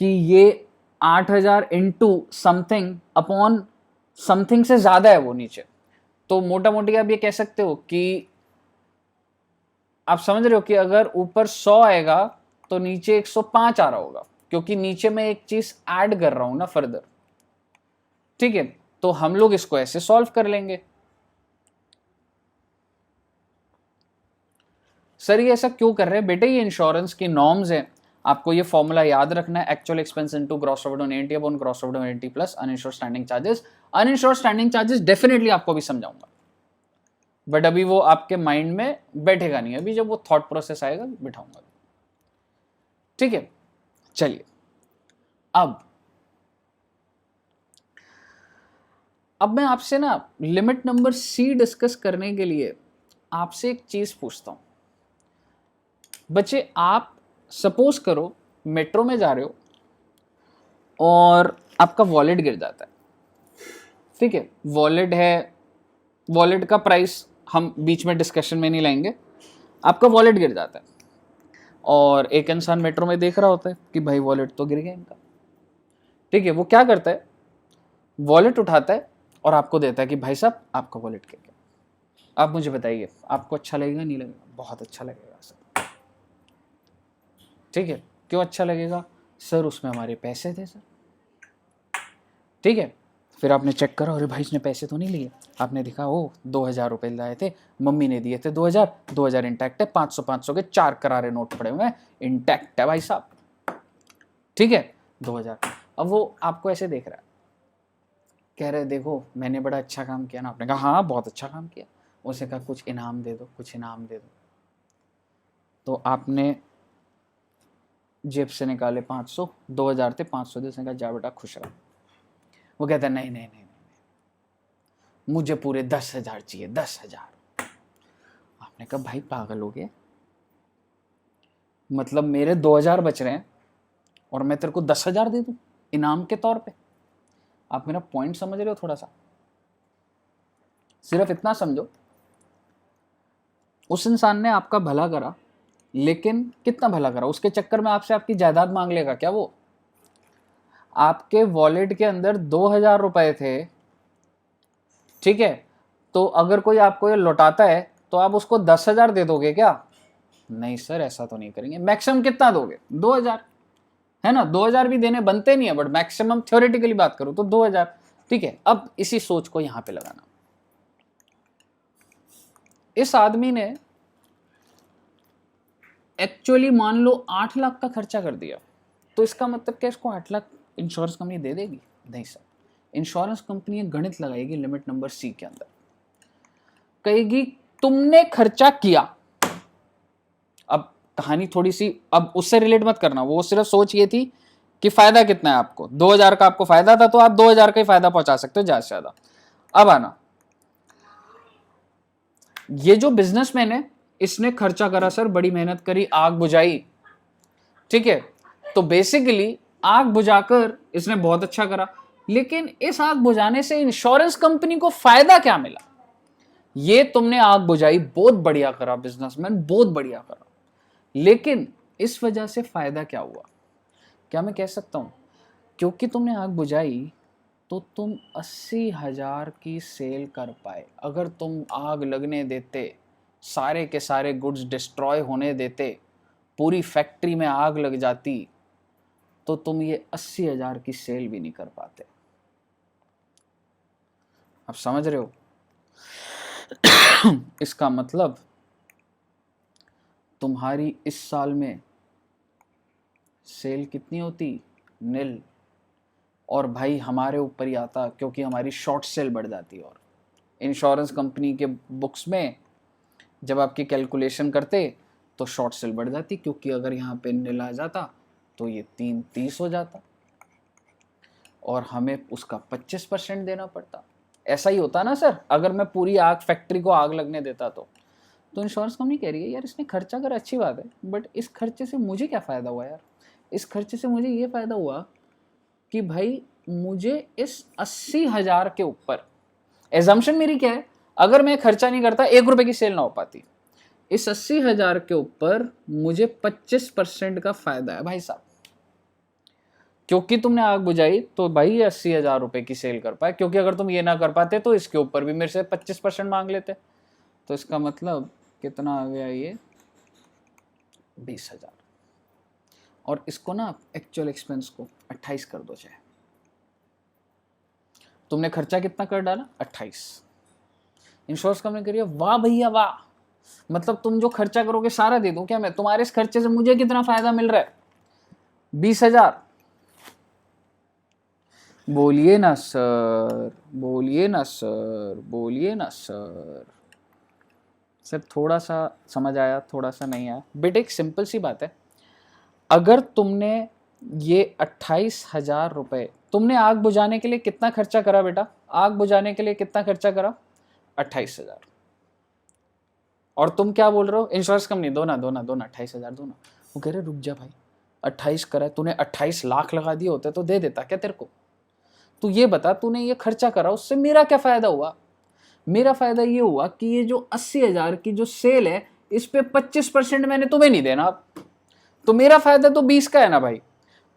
कि ये 8,000 इंटू समथिंग अपॉन समथिंग से ज्यादा है वो नीचे? तो मोटा मोटी आप ये कह सकते हो कि आप समझ रहे हो कि अगर ऊपर 100 आएगा तो नीचे 105 आ रहा होगा, क्योंकि नीचे मैं एक चीज ऐड कर रहा हूं ना फर्दर, ठीक है। तो हम लोग इसको ऐसे सॉल्व कर लेंगे। सर ये ऐसा क्यों कर रहे हैं बेटे? ये इंश्योरेंस की नॉर्म्स है, आपको ये फॉर्मूला याद रखना है। Actual expense into gross profit on AAT upon gross profit on AAT plus uninsured standing charges. Uninsured standing charges definitely आपको भी समझाऊंगा, बट अभी वो आपके माइंड में बैठेगा नहीं, अभी जब वो थॉट प्रोसेस आएगा बिठाऊंगा, ठीक है। चलिए अब मैं आपसे ना लिमिट नंबर C डिस्कस करने के लिए आपसे एक चीज पूछता हूं। बच्चे आप सपोज करो मेट्रो में जा रहे हो और आपका वॉलेट गिर जाता है, ठीक है। वॉलेट है, वॉलेट का प्राइस हम बीच में डिस्कशन में नहीं लाएंगे। आपका वॉलेट गिर जाता है और एक इंसान मेट्रो में देख रहा होता है कि भाई वॉलेट तो गिर गया इनका, ठीक है। वो क्या करता है, वॉलेट उठाता है और आपको देता है कि भाई साहब आपका वॉलेट गिर गया। आप मुझे बताइए आपको अच्छा लगेगा नहीं लगेगा? बहुत अच्छा लगेगा सर, ठीक है। क्यों अच्छा लगेगा? सर उसमें हमारे पैसे थे सर, ठीक है। फिर आपने चेक करा, अरे भाई इसने पैसे तो नहीं लिए। आपने देखा ओ 2,000 रुपये लाए थे, मम्मी ने दिए थे 2,000 इंटैक्ट है, 500 के 4 करारे नोट पड़े हुए हैं, इंटैक्ट है भाई साहब, ठीक है 2,000। अब वो आपको ऐसे देख रहा है, कह रहे देखो मैंने बड़ा अच्छा काम किया ना। आपने कहा हाँ बहुत अच्छा काम किया। उसने कहा कुछ इनाम दे दो, कुछ इनाम दे दो। तो आपने जेब से निकाले 500, 2,000 थे, 500 दे। उसने कहा जा बेटा खुश रहो। वो कहता है नहीं नहीं नहीं, मुझे पूरे 10,000 चाहिए, 10,000। आपने कहा भाई पागल हो गया, मतलब मेरे 2,000 बच रहे हैं और मैं तेरे को 10,000 दे दूं इनाम के तौर पे? आप मेरा पॉइंट समझ रहे हो? थोड़ा सा सिर्फ इतना समझो, उस इंसान ने आपका भला करा, लेकिन कितना भला करा? उसके चक्कर में आपसे आपकी जायदाद मांग लेगा क्या वो? आपके वॉलेट के अंदर 2,000 रुपए थे, ठीक है। तो अगर कोई आपको ये लौटाता है तो आप उसको 10,000 दे दोगे क्या? नहीं सर ऐसा तो नहीं करेंगे। मैक्सिमम कितना दोगे? 2,000, है ना। 2,000 भी देने बनते नहीं है, बट मैक्सिमम थ्योरेटिकली बात करूं तो 2,000, ठीक है। अब इसी सोच को यहां पे लगाना। इस आदमी ने एक्चुअली मान लो 8 लाख का खर्चा कर दिया, तो इसका मतलब क्या इसको 8 लाख इंश्योरेंस कंपनी दे देगी? नहीं सर, इंश्योरेंस कंपनी एक गणित लगाएगी लिमिट नंबर सी के अंदर, कहेगी तुमने खर्चा किया। अब कहानी थोड़ी सी अब उससे रिलेट मत करना, वो सिर्फ सोच ये थी कि फायदा कितना है आपको, 2000 का आपको फायदा था, तो आप 2000 का ही फायदा पहुंचा सकते हो ज्यादा से ज्यादा। अब आना, ये जो बिजनेसमैन है इसने खर्चा करा सर, बड़ी मेहनत करी, आग बुझाई, ठीक है, तो बेसिकली आग बुझाकर इसने बहुत अच्छा करा, लेकिन इस आग बुझाने से इंश्योरेंस कंपनी को फायदा क्या मिला? ये तुमने आग बुझाई, बहुत बढ़िया करा बिजनेसमैन, बहुत बढ़िया करा, लेकिन इस वजह से फायदा क्या हुआ? क्या मैं कह सकता हूं क्योंकि तुमने आग बुझाई तो तुम 80,000 की सेल कर पाए। अगर तुम आग लगने देते, सारे के सारे गुड्स डिस्ट्रॉय होने देते, पूरी फैक्ट्री में आग लग जाती, तो तुम ये 80,000 की सेल भी नहीं कर पाते। आप समझ रहे हो? इसका मतलब तुम्हारी इस साल में सेल कितनी होती? नील। और भाई हमारे ऊपर ही आता, क्योंकि हमारी शॉर्ट सेल बढ़ जाती। और इंश्योरेंस कंपनी के बुक्स में जब आपकी कैलकुलेशन करते तो शॉर्ट सेल बढ़ जाती, क्योंकि अगर यहाँ पे नील आ जाता तो ये 330 हो जाता और हमें उसका 25% देना पड़ता। ऐसा ही होता ना सर, अगर मैं पूरी आग फैक्ट्री को आग लगने देता तो इंश्योरेंस कंपनी कह रही है यार इसने खर्चा कर, अच्छी बात है, बट इस खर्चे से मुझे क्या फ़ायदा हुआ यार? इस खर्चे से मुझे ये फ़ायदा हुआ कि भाई मुझे इस 80,000 के ऊपर, एजम्पशन मेरी क्या है, अगर मैं खर्चा नहीं करता 1 रुपए की सेल ना हो पाती, इस 80,000 के ऊपर मुझे 25% का फायदा है भाई साहब, क्योंकि तुमने आग बुझाई तो भाई ये 80,000 रुपए की सेल कर पाए, क्योंकि अगर तुम ये ना कर पाते तो इसके ऊपर भी मेरे से 25% मांग लेते। तो इसका मतलब कितना आ गया ये? 20,000। और इसको ना एक्चुअल एक्सपेंस को 28 कर दो चाहे। तुमने खर्चा कितना कर डाला? 28। इंश्योरेंस कंपनी करिए वाह भैया वाह, मतलब तुम जो खर्चा करोगे सारा दे दूं क्या मैं? तुम्हारे इस खर्चे से मुझे कितना फायदा मिल रहा है? 20,000। बोलिए ना सर, बोलिए ना सर, बोलिए ना सर। सर थोड़ा सा समझ आया, थोड़ा सा नहीं आया? बेटा एक सिंपल सी बात है, अगर तुमने ये 28,000 रुपए, तुमने आग बुझाने के लिए कितना खर्चा करा बेटा? आग बुझाने के लिए कितना खर्चा करा? 28,000। और तुम क्या बोल रहे हो? इंश्योरेंस कंपनी दो ना, दो ना, दो ना, 28,000 दो ना। वो कह रहे रुक जा भाई, 28 करा, तूने 28 लाख लगा दिए होते तो दे देता क्या तेरे को? तू ये बता, तूने ये खर्चा करा, उससे मेरा क्या फायदा हुआ? मेरा फायदा ये हुआ कि ये जो 80,000 की जो सेल है, इस पे 25% मैंने तुम्हें नहीं देना, तो मेरा फायदा तो 20 का है ना भाई।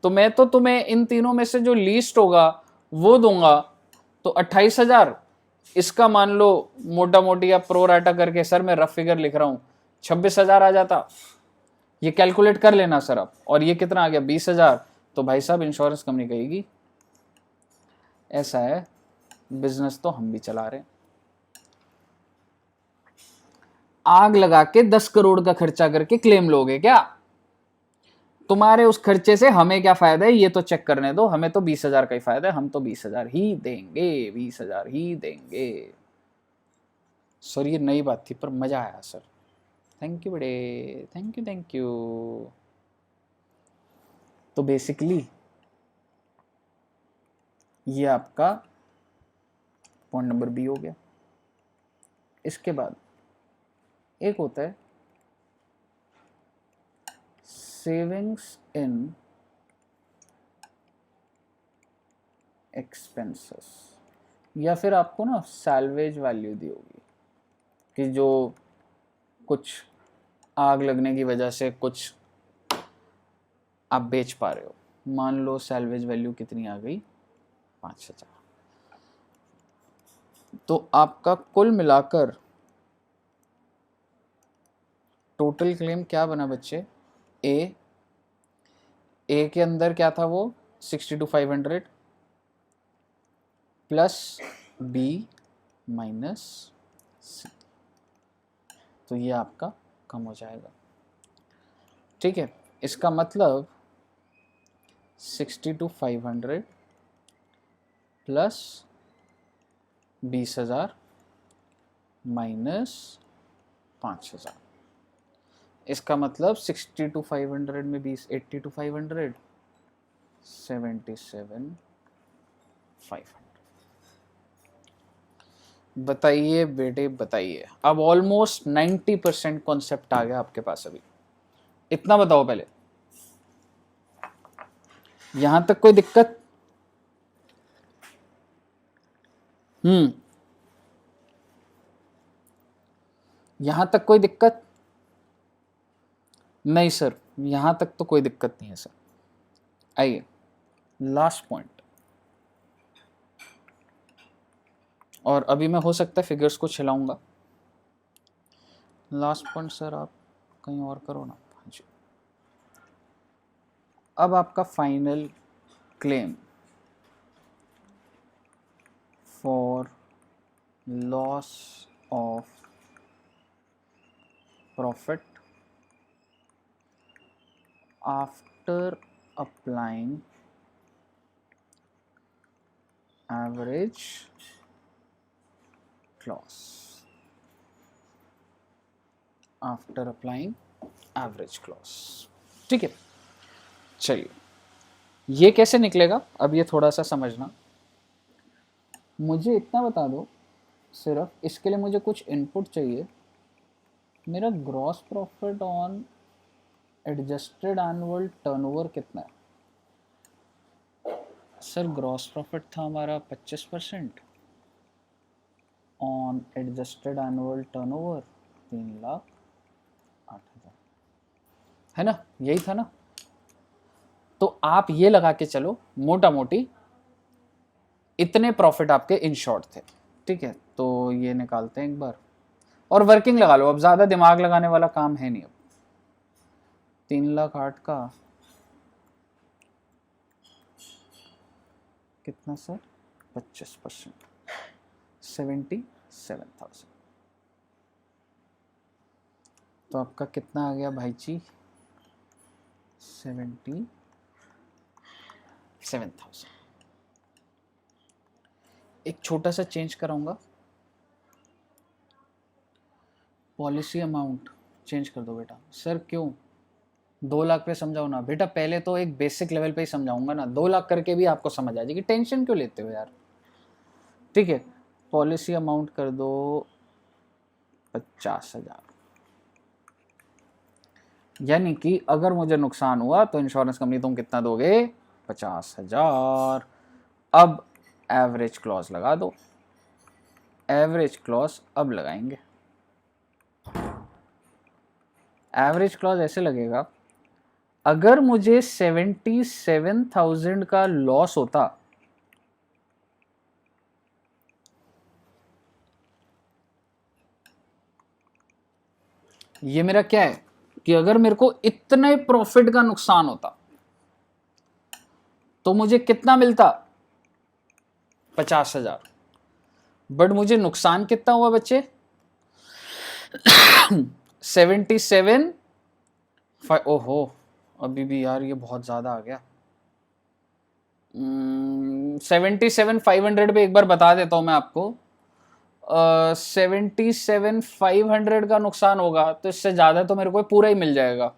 तो मैं तो तुम्हें इन तीनों में से जो लीस्ट होगा वो दूंगा। तो 28,000, इसका मान लो मोटा मोटी या प्रो राटा करके, सर मैं रफ फिगर लिख रहा हूं, 26,000 आ जाता। ये कैलकुलेट कर लेना सर आप। और ये कितना आ गया? 20,000। तो भाई साहब इंश्योरेंस कंपनी कहेगी ऐसा है, बिजनेस तो हम भी चला रहे हैं, आग लगा के 10 करोड़ का खर्चा करके क्लेम लोगे क्या? तुम्हारे उस खर्चे से हमें क्या फायदा है ये तो चेक करने दो, हमें तो 20,000 का ही फायदा है, हम तो 20,000 ही देंगे, 20,000 ही देंगे। सर ये नई बात थी पर मजा आया सर, थैंक यू बड़े, थैंक यू थैंक यू। तो बेसिकली ये आपका पॉइंट नंबर बी हो गया। इसके बाद एक होता है सेविंग्स इन एक्सपेंसेस, या फिर आपको ना सैल्वेज वैल्यू दी होगी कि जो कुछ आग लगने की वजह से कुछ आप बेच पा रहे हो। मान लो सैल्वेज वैल्यू कितनी आ गई? 5,000। तो आपका कुल मिलाकर टोटल क्लेम क्या बना बच्चे? ए के अंदर क्या था वो? 62,500 प्लस बी माइनस सी, तो ये आपका कम हो जाएगा। ठीक है, इसका मतलब 62,500 प्लस 20,000 माइनस 5,000। इसका मतलब 62,500 में 20 82,500 77,500। बताइए बेटे बताइए। अब ऑलमोस्ट 90% कॉन्सेप्ट आ गया आपके पास। अभी इतना बताओ पहले, यहां तक कोई दिक्कत? यहां तक कोई दिक्कत? नहीं सर, यहां तक तो कोई दिक्कत नहीं है सर। आइए लास्ट पॉइंट, और अभी मैं हो सकता है फिगर्स को छिलाऊंगा। लास्ट पॉइंट सर आप कहीं और करो ना। हाँ जी, अब आपका final claim for loss of profit after applying average clause. After applying average clause, ठीक है। चलिए, ये कैसे निकलेगा अब ये थोड़ा सा समझना। मुझे इतना बता दो, सिर्फ इसके लिए मुझे कुछ इनपुट चाहिए। मेरा gross profit on adjusted annual turnover कितना है? सर ग्रॉस प्रॉफिट था हमारा 25% ऑन एडजस्टेड एनुअल टर्नओवर 3,08,000, है ना? यही था ना? तो आप ये लगा के चलो, मोटा मोटी इतने प्रॉफिट आपके इन शॉर्ट थे, ठीक है। तो ये निकालते हैं एक बार, और वर्किंग लगा लो, अब ज्यादा दिमाग लगाने वाला काम है नहीं। अब 3,08,000 का कितना सर? 25%, 77,000। तो आपका कितना आ गया भाई जी? 77,000। एक छोटा सा चेंज कराऊंगा, पॉलिसी अमाउंट चेंज कर दो बेटा। सर क्यों? 2 लाख पे समझाओ ना बेटा, पहले तो एक बेसिक लेवल पे ही समझाऊंगा ना, 2 लाख करके भी आपको समझ आ जाएगी, टेंशन क्यों लेते हो यार। ठीक है, पॉलिसी अमाउंट कर दो 50,000। यानी कि अगर मुझे नुकसान हुआ तो इंश्योरेंस कंपनी तुम कितना दोगे? 50,000। अब एवरेज क्लॉज लगा दो। एवरेज क्लॉज अब लगाएंगे। एवरेज क्लॉज ऐसे लगेगा, अगर मुझे 77,000 का लॉस होता, ये मेरा क्या है कि अगर मेरे को इतने प्रॉफिट का नुकसान होता तो मुझे कितना मिलता? 50,000। बट मुझे नुकसान कितना हुआ बच्चे? 77। ओहो, अभी भी यार ये बहुत ज्यादा आ गया। 77,500 पे एक बार बता देता हूं मैं आपको। 77,500 का नुकसान होगा तो इससे ज्यादा तो मेरे को पूरा ही मिल जाएगा,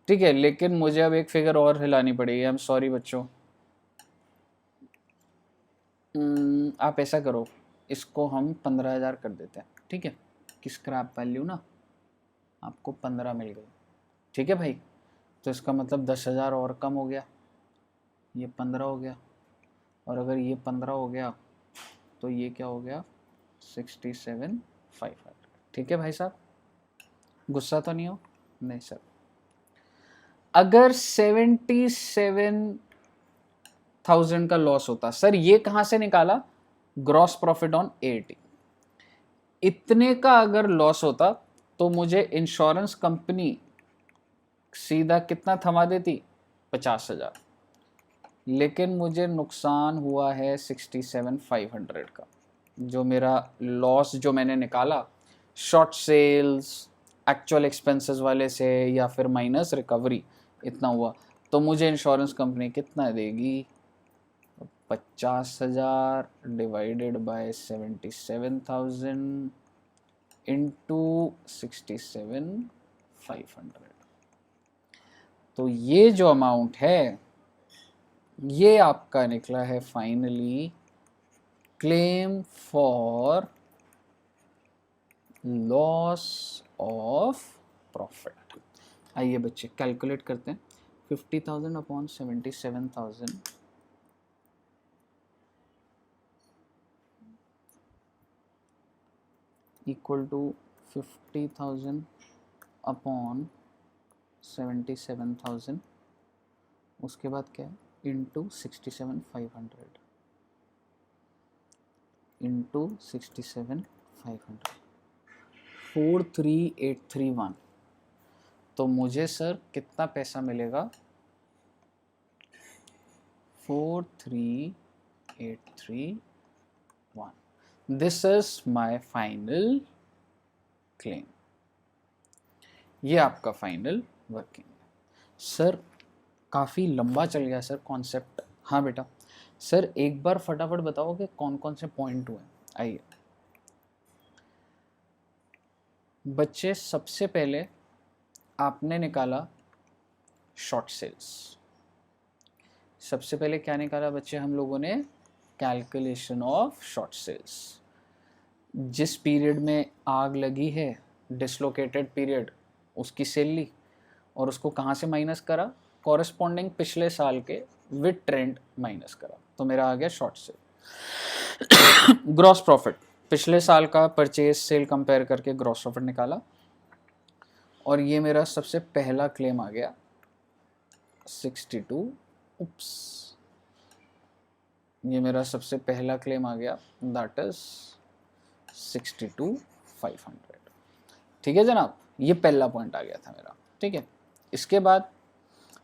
ठीक है। लेकिन मुझे अब एक फिगर और हिलानी पड़ेगी। आई एम सॉरी बच्चों। आप ऐसा करो, इसको हम 15,000 कर देते हैं, ठीक है। कि स्क्रैप वैल्यू ना आपको 15 मिल गई, ठीक है भाई। तो इसका मतलब 10,000 और कम हो गया, ये 15 हो गया, और अगर ये 15 हो गया तो ये क्या हो गया? 67,500। ठीक है भाई साहब, गुस्सा तो नहीं हो? नहीं सर। अगर 77,000 का लॉस होता, सर ये कहां से निकाला? Gross profit on eighty. इतने का अगर लॉस होता तो मुझे इंश्योरेंस कंपनी सीधा कितना थमा देती? 50,000। लेकिन मुझे नुकसान हुआ है 67,500 का। जो मेरा लॉस जो मैंने निकाला, शॉर्ट सेल्स, एक्चुअल एक्सपेंसेस वाले से या फिर माइनस रिकवरी इतना हुआ, तो मुझे इंश्योरेंस कंपनी कितना देगी, 50,000 डिवाइडेड बाय 77,000 इंटू 67,500। तो ये जो अमाउंट है ये आपका निकला है finally claim for loss of profit. आइए बच्चे कैलकुलेट करते हैं। 50,000 अपॉन 77,000 इक्वल टू 50,000 अपॉन 77,000, उसके बाद क्या है इंटू 67,500 इंटू 67,500, 43,831। तो मुझे सर कितना पैसा मिलेगा, 43,831। This is my final claim. ये आपका फाइनल वर्किंग है। सर काफ़ी लंबा चल गया सर कॉन्सेप्ट। हाँ बेटा, सर एक बार फटाफट बताओगे कौन कौन से पॉइंट हुए। आइए बच्चे, सबसे पहले आपने निकाला शॉर्ट सेल्स। सबसे पहले क्या निकाला बच्चे हम लोगों ने, कैलकुलेशन ऑफ शॉर्ट सेल्स। जिस पीरियड में आग लगी है, डिसलोकेटेड पीरियड, उसकी सेल ली और उसको कहाँ से माइनस करा, कॉरेस्पॉन्डिंग पिछले साल के विद ट्रेंड माइनस करा, तो मेरा आ गया शॉर्ट सेल। ग्रॉस प्रॉफिट, पिछले साल का परचेज सेल कंपेयर करके ग्रॉस प्रॉफिट निकाला, और ये मेरा सबसे पहला क्लेम आ गया 62। ये मेरा सबसे पहला क्लेम आ गया, दैट इज 62,500। ठीक है जनाब, ये पहला पॉइंट आ गया था मेरा। ठीक है, इसके बाद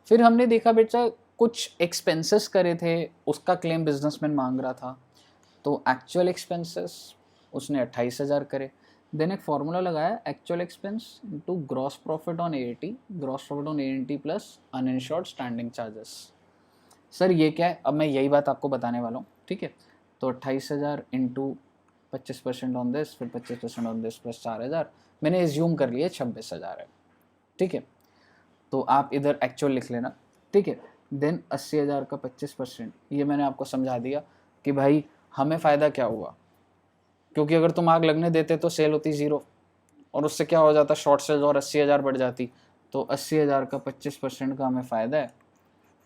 फिर हमने देखा बेटा कुछ एक्सपेंसेस करे थे, उसका क्लेम बिजनेसमैन मांग रहा था, तो एक्चुअल एक्सपेंसेस उसने 28,000 करे। देन एक फॉर्मूला लगाया, actual expense into gross profit on AAT, gross profit on AAT plus uninsured standing charges. Sir ये क्या है, अब मैं यही बात आपको बताने वाला हूँ। ठीक है, तो 28,000 इंटू 25% ऑन दिस, फिर 25% ऑन दिस प्लस 4,000, मैंने एज्यूम कर लिया 26,000 है। ठीक है, तो आप इधर एक्चुअल लिख लेना। ठीक है, देन 80,000 का 25%, ये मैंने आपको समझा दिया कि भाई हमें फ़ायदा क्या हुआ, क्योंकि अगर तुम आग लगने देते तो सेल होती 0 और उससे क्या हो जाता, शॉर्ट सेल्स और 80,000 बढ़ जाती। तो 80,000 का 25% का हमें फ़ायदा है,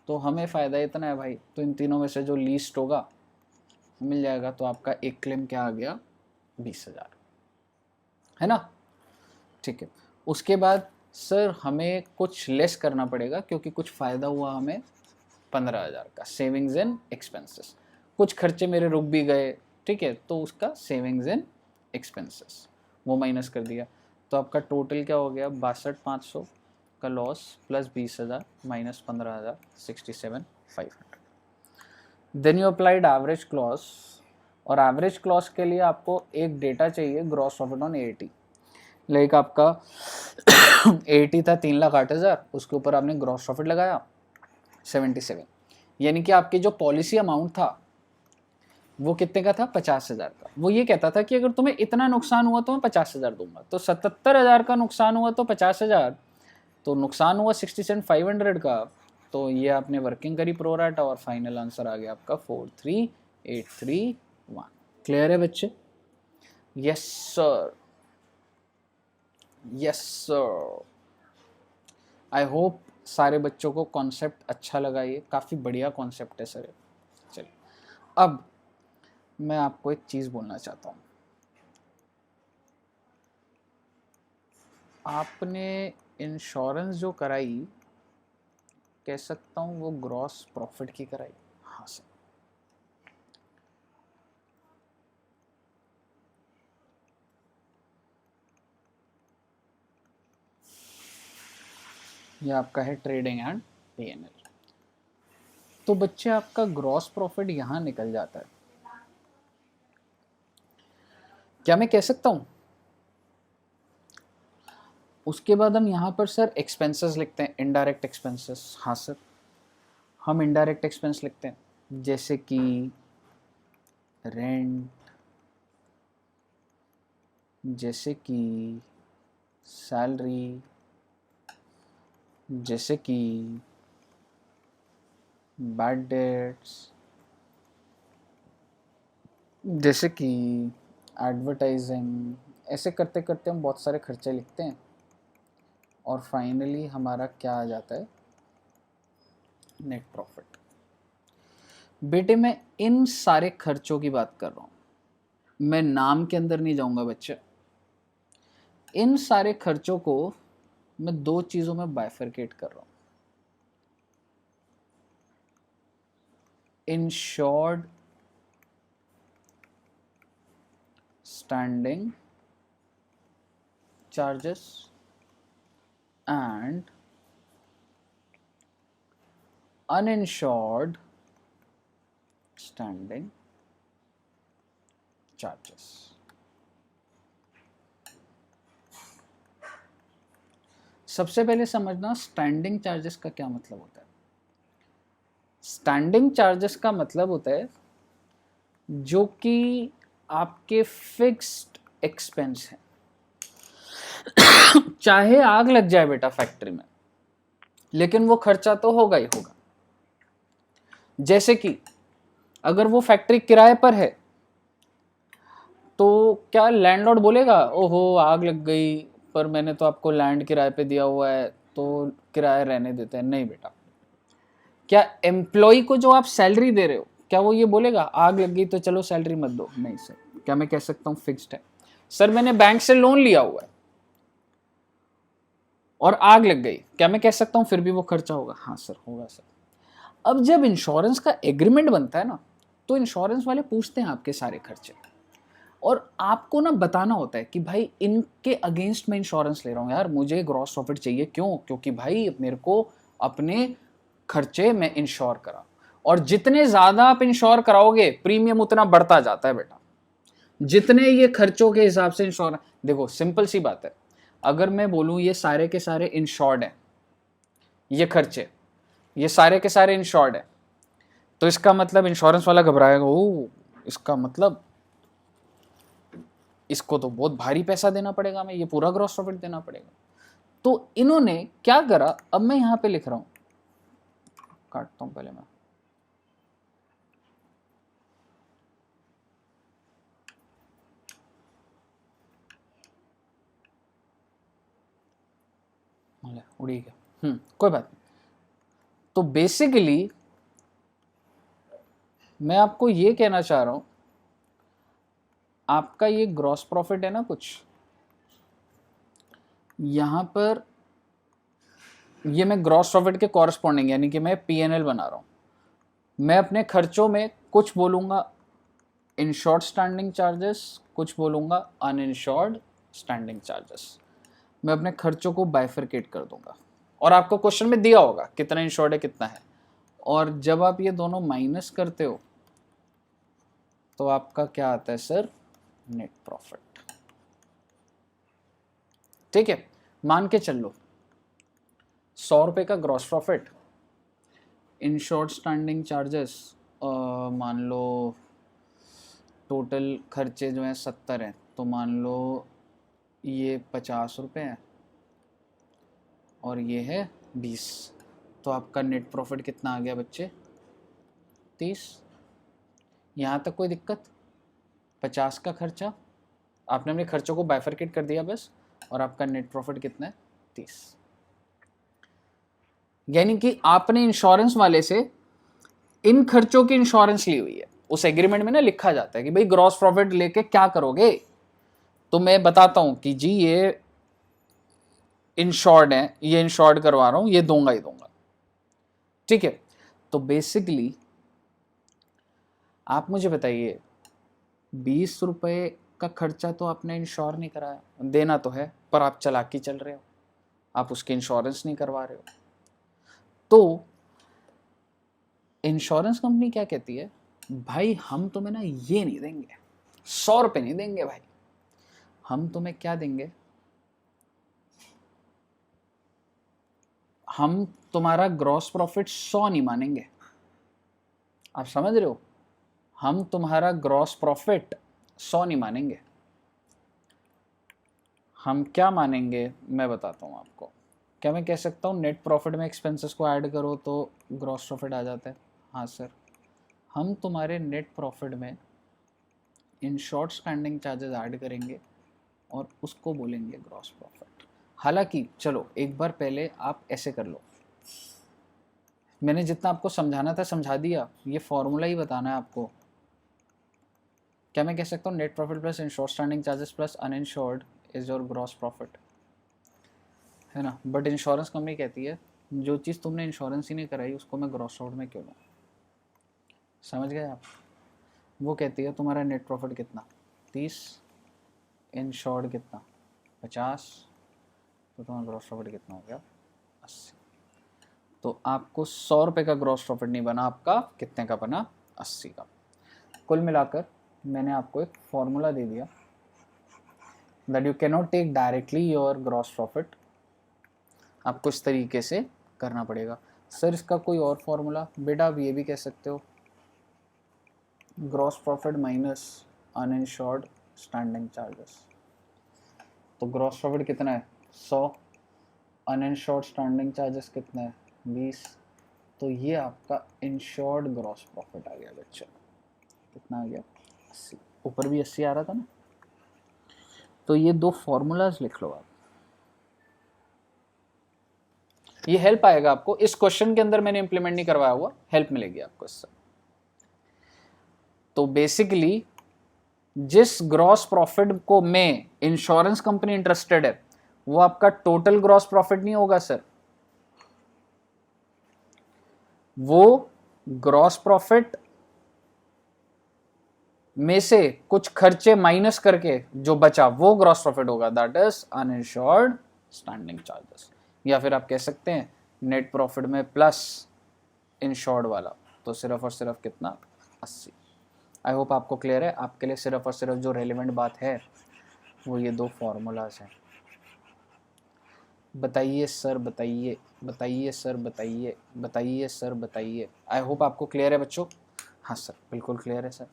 तो हमें फ़ायदा इतना है भाई, तो इन तीनों में से जो लीस्ट होगा मिल जाएगा। तो आपका एक क्लेम क्या आ गया, 20,000, है ना। ठीक है, उसके बाद सर हमें कुछ लेस करना पड़ेगा, क्योंकि कुछ फ़ायदा हुआ हमें 15,000 का, सेविंग्स एंड एक्सपेंसेस। कुछ खर्चे मेरे रुक भी गए, ठीक है, तो उसका सेविंग्स एंड एक्सपेंसेस वो माइनस कर दिया। तो आपका टोटल क्या हो गया, 62,500 का loss plus 20,000 minus 15,000, 67,500। Then you applied average clause, और एवरेज क्लॉज के लिए आपको एक डेटा चाहिए, gross profit on eighty. Like आपका 80 था, 3,08,000, उसके ऊपर आपने ग्रॉस प्रॉफिट लगाया 77, यानी कि आपकी जो पॉलिसी अमाउंट था वो कितने का था, 50,000 का। वो ये कहता था कि अगर तुम्हें इतना नुकसान हुआ तो मैं 50,000 दूंगा। तो 77,000 का नुकसान हुआ तो 50,000, तो नुकसान हुआ 67,500 का। तो ये आपने वर्किंग करी प्रोराटा और फाइनल आंसर आ गया आपका 43,831। क्लियर है बच्चे? Yes sir, yes sir. I hope सारे बच्चों को कॉन्सेप्ट अच्छा लगा, ये काफ़ी बढ़िया कॉन्सेप्ट है सर। चलिए, अब मैं आपको एक चीज़ बोलना चाहता हूँ। आपने इंश्योरेंस जो कराई, कह सकता हूँ वो ग्रॉस प्रॉफिट की कराई। हाँ सर, ये आपका है ट्रेडिंग एंड पीएनएल। तो बच्चे आपका ग्रॉस प्रॉफिट यहाँ निकल जाता है। क्या मैं कह सकता हूँ उसके बाद हम यहाँ पर सर एक्सपेंसेस लिखते हैं, इनडायरेक्ट एक्सपेंसेस। हाँ सर, हम इनडायरेक्ट एक्सपेंस लिखते हैं, जैसे कि रेंट, जैसे कि सैलरी, जैसे कि बैड डेट्स, जैसे कि एडवर्टाइजिंग। ऐसे करते करते हम बहुत सारे खर्चे लिखते हैं और फाइनली हमारा क्या आ जाता है, नेट प्रॉफिट। बेटे मैं इन सारे खर्चों की बात कर रहा हूँ, मैं नाम के अंदर नहीं जाऊंगा बच्चे। इन सारे खर्चों को मैं दो चीजों में बाइफरकेट कर रहा हूँ, insured standing charges and uninsured standing charges। सबसे पहले समझना स्टैंडिंग चार्जेस का क्या मतलब होता है। स्टैंडिंग चार्जेस का मतलब होता है जो कि आपके फिक्स्ड एक्सपेंस है। चाहे आग लग जाए बेटा फैक्ट्री में, लेकिन वो खर्चा तो होगा ही होगा। जैसे कि अगर वो फैक्ट्री किराए पर है तो क्या लैंडलॉर्ड बोलेगा ओहो आग लग गई पर मैंने तो आपको लैंड किराए पे दिया हुआ है तो किराया रहने देते हैं? नहीं बेटा। क्या एम्प्लॉय को जो आप सैलरी दे रहे हो क्या वो ये बोलेगा आग लग गई तो चलो सैलरी मत दो? नहीं सर। क्या मैं कह सकता हूँ फिक्स्ड है? सर मैंने बैंक से लोन लिया हुआ है और आग लग गई, क्या मैं कह सकता हूँ फिर भी वो खर्चा होगा? हाँ सर होगा सर। अब जब इंश्योरेंस का एग्रीमेंट बनता है ना, तो इंश्योरेंस वाले पूछते हैं आपके सारे खर्चे और आपको ना बताना होता है कि भाई इनके अगेंस्ट मैं इंश्योरेंस ले रहा हूँ यार, मुझे ग्रॉस प्रॉफिट चाहिए। क्यों? क्योंकि भाई मेरे को अपने खर्चे में इंश्योर करा, और जितने ज्यादा आप इंश्योर कराओगे प्रीमियम उतना बढ़ता जाता है बेटा, जितने ये खर्चों के हिसाब से इंश्योर। देखो सिंपल सी बात है, अगर मैं बोलूं ये सारे के सारे इंश्योर्ड हैं, ये खर्चे ये सारे के सारे इंश्योर्ड है, तो इसका मतलब इंश्योरेंस वाला घबराएगा, ओ इसका मतलब इसको तो बहुत भारी पैसा देना पड़ेगा, मैं ये पूरा ग्रॉस प्रॉफिट देना पड़ेगा। तो इन्होंने क्या करा, अब मैं यहां पे लिख रहा हूं, काटता हूं पहले मैं, उड़ी गया, कोई बात नहीं। तो बेसिकली मैं आपको ये कहना चाह रहा हूं, आपका ये ग्रॉस प्रॉफिट है ना कुछ, यहां पर ये मैं ग्रॉस प्रॉफिट के कॉरस्पॉन्डिंग यानी कि मैं पीएनएल बना रहा हूं। मैं अपने खर्चों में कुछ बोलूंगा इंश्योर्ड स्टैंडिंग चार्जेस, कुछ बोलूंगा अनइंश्योर्ड स्टैंडिंग चार्जेस। मैं अपने खर्चों को बाइफरकेट कर दूंगा और आपको क्वेश्चन में दिया होगा कितना इंश्योर्ड है कितना है, और जब आप ये दोनों माइनस करते हो तो आपका क्या आता है सर, नेट प्रॉफिट। ठीक है, मान के चल लो 100 रुपए का gross profit, insured standing charges मान लो टोटल खर्चे जो हैं 70 हैं, तो मान लो ये 50 रुपये है और ये है 20, तो आपका नेट प्रॉफिट कितना आ गया बच्चे, 30। यहाँ तक कोई दिक्कत? 50 का खर्चा, आपने अपने खर्चों को बाइफरकेट कर दिया बस, और आपका नेट प्रॉफिट कितना है, 30। यानी कि आपने इंश्योरेंस वाले से इन खर्चों की इंश्योरेंस ली हुई है। उस एग्रीमेंट में ना लिखा जाता है कि भाई ग्रॉस प्रॉफिट लेके क्या करोगे, तो मैं बताता हूं कि जी ये इंश्योर्ड है, ये इंश्योर्ड करवा रहा हूं, ये दूंगा ही दूंगा। ठीक है, तो बेसिकली आप मुझे बताइए 20 रुपए का खर्चा तो आपने इंश्योर नहीं कराया, देना तो है पर आप चालाकी चल रहे हो, आप उसकी इंश्योरेंस नहीं करवा रहे हो। तो इंश्योरेंस कंपनी क्या कहती है, भाई हम तुम्हें ना ये नहीं देंगे, 100 रुपए नहीं देंगे भाई, हम तुम्हें क्या देंगे, हम तुम्हारा ग्रॉस प्रॉफिट 100 नहीं मानेंगे, आप समझ रहे हो? हम तुम्हारा ग्रॉस प्रॉफिट 100 नहीं मानेंगे, हम क्या मानेंगे मैं बताता हूँ आपको। क्या मैं कह सकता हूँ नेट प्रॉफिट में एक्सपेंसेस को ऐड करो तो ग्रॉस प्रॉफिट आ जाता है? हाँ सर, हम तुम्हारे नेट प्रॉफिट में in short standing charges add करेंगे और उसको बोलेंगे ग्रॉस प्रॉफिट। हालांकि चलो एक बार पहले आप ऐसे कर लो, मैंने जितना आपको समझाना था समझा दिया, ये फॉर्मूला ही बताना है आपको। क्या मैं कह सकता हूँ net profit plus insured standing charges plus uninsured is your gross profit, है ना? बट इंश्योरेंस कंपनी कहती है जो चीज़ तुमने इंश्योरेंस ही नहीं कराई उसको मैं ग्रॉस प्रॉफिट में क्यों लूँ? समझ गए आप? वो कहती है तुम्हारा नेट प्रॉफिट कितना 30, इंश्योर्ड कितना 50, तो तुम्हारा ग्रॉस प्रॉफिट कितना हो गया 80। तो आपको 100 रुपये का ग्रॉस प्रॉफिट नहीं बना, आपका कितने का बना 80 का। कुल मिलाकर मैंने आपको एक फॉर्मूला दे दिया that you cannot take directly your gross profit, आपको इस तरीके से करना पड़ेगा। सर इसका कोई और फॉर्मूला? बेटा आप ये भी कह सकते हो gross profit minus uninsured standing charges. तो ग्रॉस प्रॉफिट कितना है 100, अनइंश्योर्ड स्टैंडिंग चार्जेस कितना है 20, तो ये आपका इंश्योर्ड ग्रॉस प्रॉफिट आ गया बच्चा। कितना आ गया 80, ऊपर भी 80 आ रहा था ना। तो ये दो फॉर्मूलाज लिख लो आप, ये हेल्प आएगा आपको। इस क्वेश्चन के अंदर मैंने इंप्लीमेंट नहीं करवाया हुआ, हेल्प मिलेगी आपको इससे। तो बेसिकली जिस ग्रॉस प्रॉफिट को में इंश्योरेंस कंपनी इंटरेस्टेड है वो आपका टोटल ग्रॉस प्रॉफिट नहीं होगा सर, वो ग्रॉस प्रॉफिट में से कुछ खर्चे माइनस करके जो बचा वो ग्रॉस प्रॉफिट होगा, that is uninsured standing charges. या फिर आप कह सकते हैं नेट प्रॉफिट में प्लस इंश्योर्ड वाला, तो सिर्फ और सिर्फ कितना 80। आई होप आपको क्लियर है। आपके लिए सिर्फ और सिर्फ जो रेलिवेंट बात है वो ये दो फॉर्मूलाज हैं। बताइए सर बताइए, बताइए सर बताइए, बताइए सर बताइए। आई होप आपको क्लियर है बच्चों? हाँ सर बिल्कुल क्लियर है सर।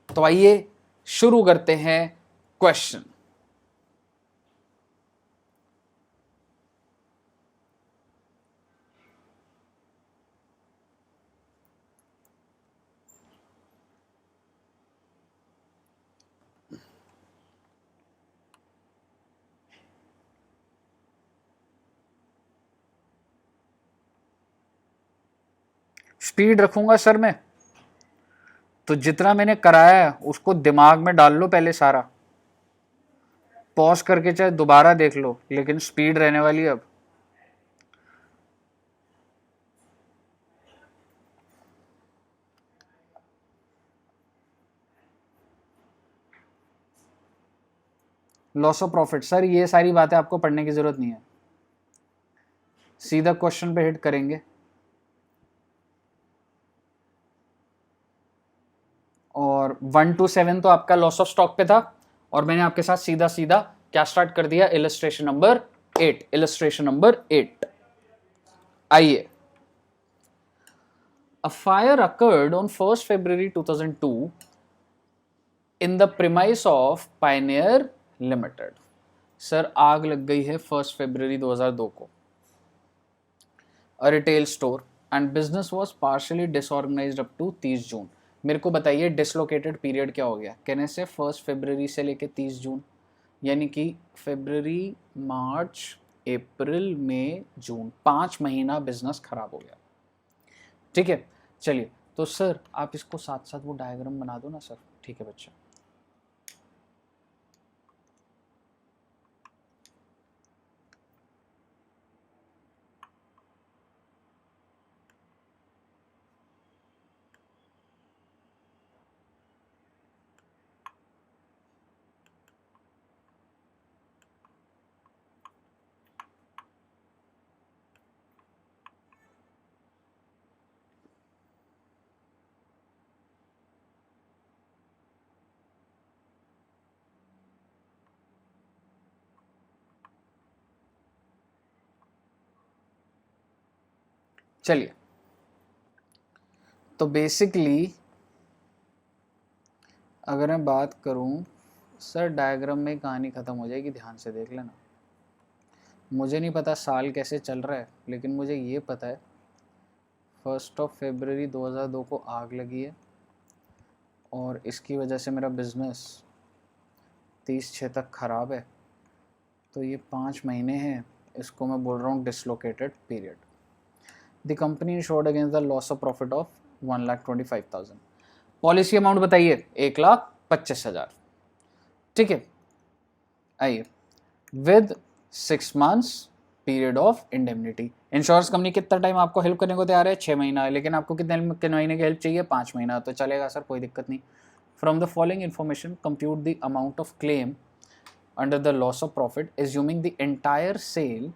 तो आइए शुरू करते हैं क्वेश्चन। स्पीड रखूंगा सर मैं, तो जितना मैंने कराया है उसको दिमाग में डाल लो पहले सारा, पॉज करके चाहे दोबारा देख लो, लेकिन स्पीड रहने वाली है अब। लॉस ऑफ प्रॉफिट, सर ये सारी बातें आपको पढ़ने की जरूरत नहीं है, सीधा क्वेश्चन पे हिट करेंगे। और 1 to 7 तो आपका लॉस ऑफ स्टॉक पे था, और मैंने आपके साथ सीधा सीधा क्या स्टार्ट कर दिया, इलस्ट्रेशन नंबर 8। इलस्ट्रेशन नंबर 8 आइए। A fire occurred on 1st February 2002 in the premise of Pioneer Limited. Sir आग लग गई है 1 फरवरी 2002 को, a retail store and business was partially disorganized up to 30 जून। मेरे को बताइए डिसलोकेटेड पीरियड क्या हो गया कहने से 1 फरवरी से लेके 30 जून, यानी कि फरवरी मार्च अप्रैल मई जून, 5 महीना बिजनेस खराब हो गया। ठीक है चलिए, तो सर आप इसको साथ साथ वो डायग्राम बना दो ना सर। ठीक है बच्चा। चलिए, तो बेसिकली अगर मैं बात करूं सर, डायग्राम में कहानी ख़त्म हो जाएगी, ध्यान से देख लेना। मुझे नहीं पता साल कैसे चल रहा है, लेकिन मुझे ये पता है 1 फरवरी 2002 को आग लगी है और इसकी वजह से मेरा बिजनेस 30/6 तक ख़राब है। तो ये 5 महीने हैं, इसको मैं बोल रहा हूँ dislocated period. The company insured against the loss of profit of 1,25,000। Policy amount बताइए 1,25,000। ठीक है, आइए, with 6 months period of indemnity. Insurance company कितना टाइम आपको हेल्प करने को तैयार है? 6 महीना है, लेकिन आपको कितने महीने की हेल्प चाहिए? 5 महीना। तो चलेगा सर, कोई दिक्कत नहीं। From the following information compute the amount of claim under the loss of profit assuming the entire sale.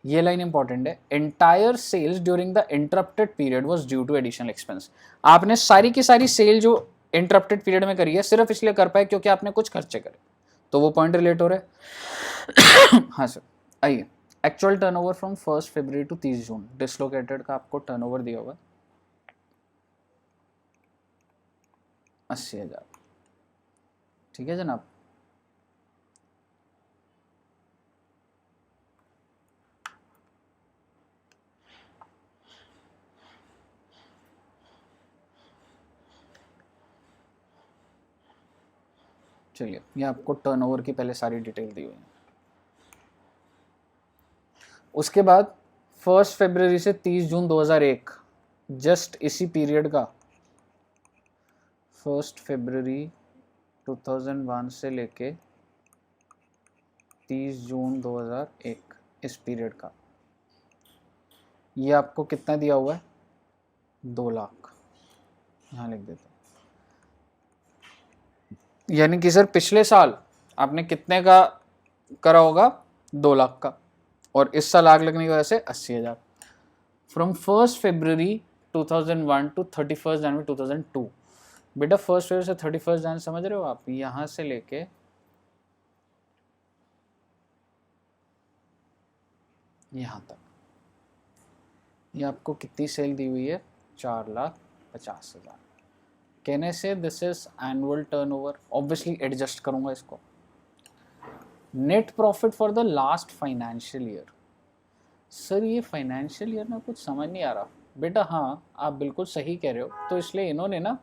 ये लाइन इंपॉर्टेंट है, entire sales during the interrupted period was due to additional expense. आपने सारी की सारी सेल जो इंटरप्टेड पीरियड में करी है सिर्फ इसलिए कर पाए क्योंकि आपने कुछ खर्चे करे, तो वो पॉइंट रिलेट हो रहा है। हाँ सर, आइए, actual turnover from 1 February to 30 June. Dislocated का आपको टर्नओवर दिया हुआ 80,000। ठीक है जनाब, चलिए, ये आपको टर्नओवर की पहले सारी डिटेल दी हुई है। उसके बाद 1 फरवरी से 30 जून 2001, जस्ट इसी पीरियड का 1 फरवरी 2001 से लेके 30 जून 2001, इस पीरियड का ये आपको कितना दिया हुआ है? 2 लाख। यहाँ लिख देते हैं, यानी कि सर पिछले साल आपने कितने का करा होगा? 2 लाख का, और इस साल आग लगने की वजह से 80,000। फ्रॉम 1 फरवरी 2001 टू 31 जनवरी 2002। बेटा 1 फरवरी से 31 जनवरी समझ रहे हो आप? यहाँ से लेके यहाँ तक ये आपको कितनी सेल दी हुई है? 4,50,000। कहने से this is annual turnover. Obviously adjust करूंगा इसको। Net profit for the last financial year. Sir ये फाइनेंशियल ईयर में कुछ समझ नहीं आ रहा बेटा। हाँ, आप बिल्कुल सही कह रहे हो, तो इसलिए इन्होंने ना,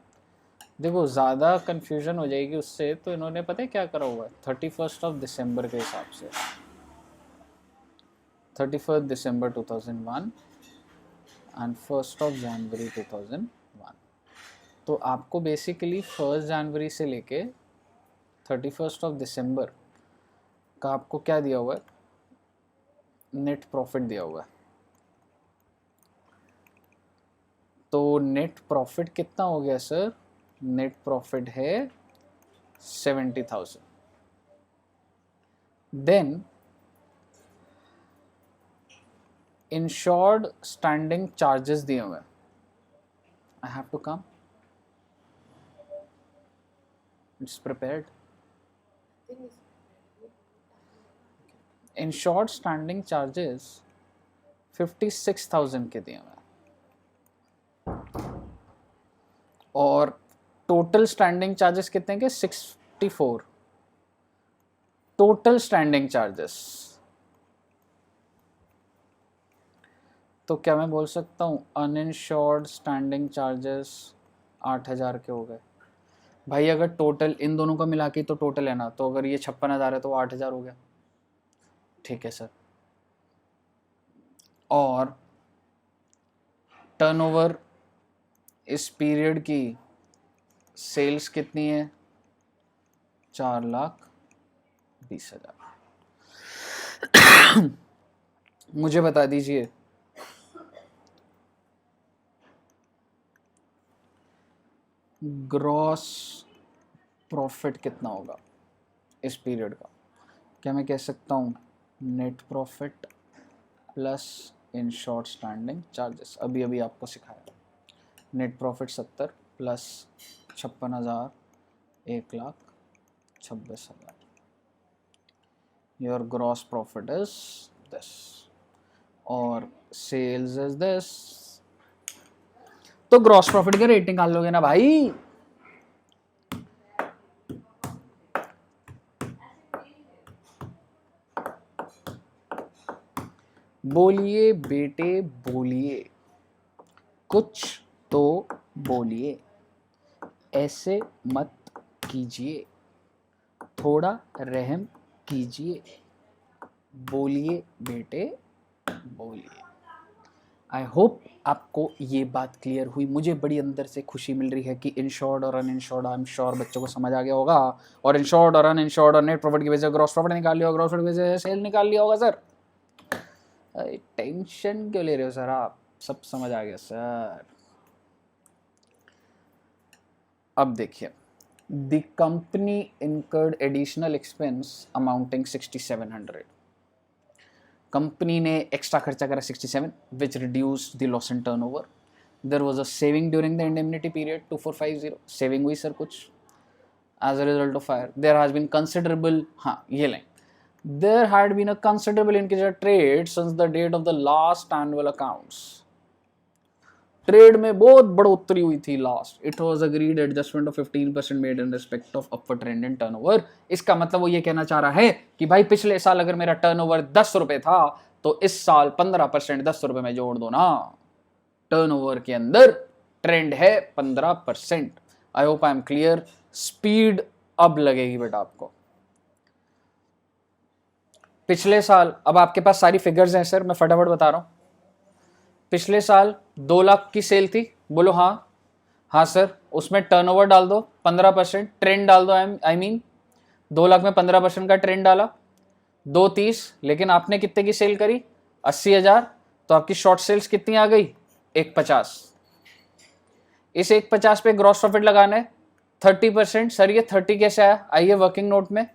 देखो ज़्यादा कन्फ्यूजन हो जाएगी उससे, तो इन्होंने पता है क्या करा हुआ है? 31 दिसंबर के हिसाब से 31 दिसंबर 2001 एंड 1 जनवरी 2001। तो आपको बेसिकली 1 जनवरी से लेके 31 दिसंबर का आपको क्या दिया हुआ है? नेट प्रॉफिट दिया हुआ है। तो नेट प्रॉफिट कितना हो गया सर? नेट प्रॉफिट है 70,000। देन इंश्योर्ड स्टैंडिंग चार्जेस दिए हुए, I have to come, it's prepared. Insured standing charges 56,000 के दिए हुए, और टोटल स्टैंडिंग चार्जेस कितने के? 64 टोटल स्टैंडिंग चार्जेस। तो क्या मैं बोल सकता हूँ अनइंश्योर्ड स्टैंडिंग चार्जेस 8,000 के हो गए? भाई अगर टोटल इन दोनों का मिला के तो टोटल है ना, तो अगर ये 56,000 है तो 8,000 हो गया। ठीक है सर। और टर्नओवर इस पीरियड की सेल्स कितनी है? 4,20,000। मुझे बता दीजिए ग्रॉस प्रॉफिट कितना होगा इस पीरियड का? क्या मैं कह सकता हूँ net profit plus insured standing charges? अभी अभी आपको सिखाया, net profit 70 plus 56,000, 1,26,000। Your gross profit is this और सेल्स इज दिस तो ग्रॉस प्रॉफिट के रेट निकाल लोगे ना भाई। बोलिए बेटे बोलिए, कुछ तो बोलिए, ऐसे मत कीजिए, थोड़ा रहम कीजिए, बोलिए बेटे बोलिए। आई होप आपको ये बात क्लियर हुई। मुझे बड़ी अंदर से खुशी मिल रही है कि इंश्योर्ड और अनइंश्योर्ड आई एम श्योर बच्चों को समझ आ गया होगा, और इंश्योर्ड और अनइंश्योर्ड और नेट प्रॉफिट की वजह से ग्रॉस प्रॉफिट निकाल लिया होगा, ग्रॉस प्रॉफिट की वजह से सेल निकाल लिया होगा। सर टेंशन क्यों ले रहे हो सर आप, सब समझ आ गया सर। अब देखिए, the company incurred additional expense amounting 6700। Company ने एक्स्ट्रा खर्चा करा 67, which reduce the loss in turnover. There was a saving during the indemnity period 2450, saving हुई सर कुछ as a result of fire. There has been considerable, हाँ ये line, there had been a considerable increase in trade since the date of the last annual accounts। Trade में बहुत बढ़ोतरी हुई थी last. It was agreed adjustment of 15% made in respect of upward trend in turnover. इसका मतलब वो ये कहना चाह रहा है कि भाई पिछले साल अगर मेरा टर्नओवर 10 रुपए था तो इस साल 15% 10 रुपए में जोड़ दो ना। टर्नओवर के अंदर ट्रेंड है 15%। I hope I am clear. Speed अब लगेगी बेटा आपको। पिछले साल, अब आपके पास सारी फिगर्स हैं सर, मैं फटाफट बता रहा हूं। पिछले साल 2 लाख की सेल थी, बोलो हाँ। हाँ सर, उसमें टर्नओवर डाल दो 15%, ट्रेंड डाल दो, आई मीन 2 लाख में 15% का ट्रेंड डाला, 230। लेकिन आपने कितने की सेल करी, 80,000। तो आपकी शॉर्ट सेल्स कितनी आ गई, 150। इस 150 पे ग्रॉस प्रॉफिट लगाना है 30%। सर ये 30 कैसे आया, आइए वर्किंग नोट में।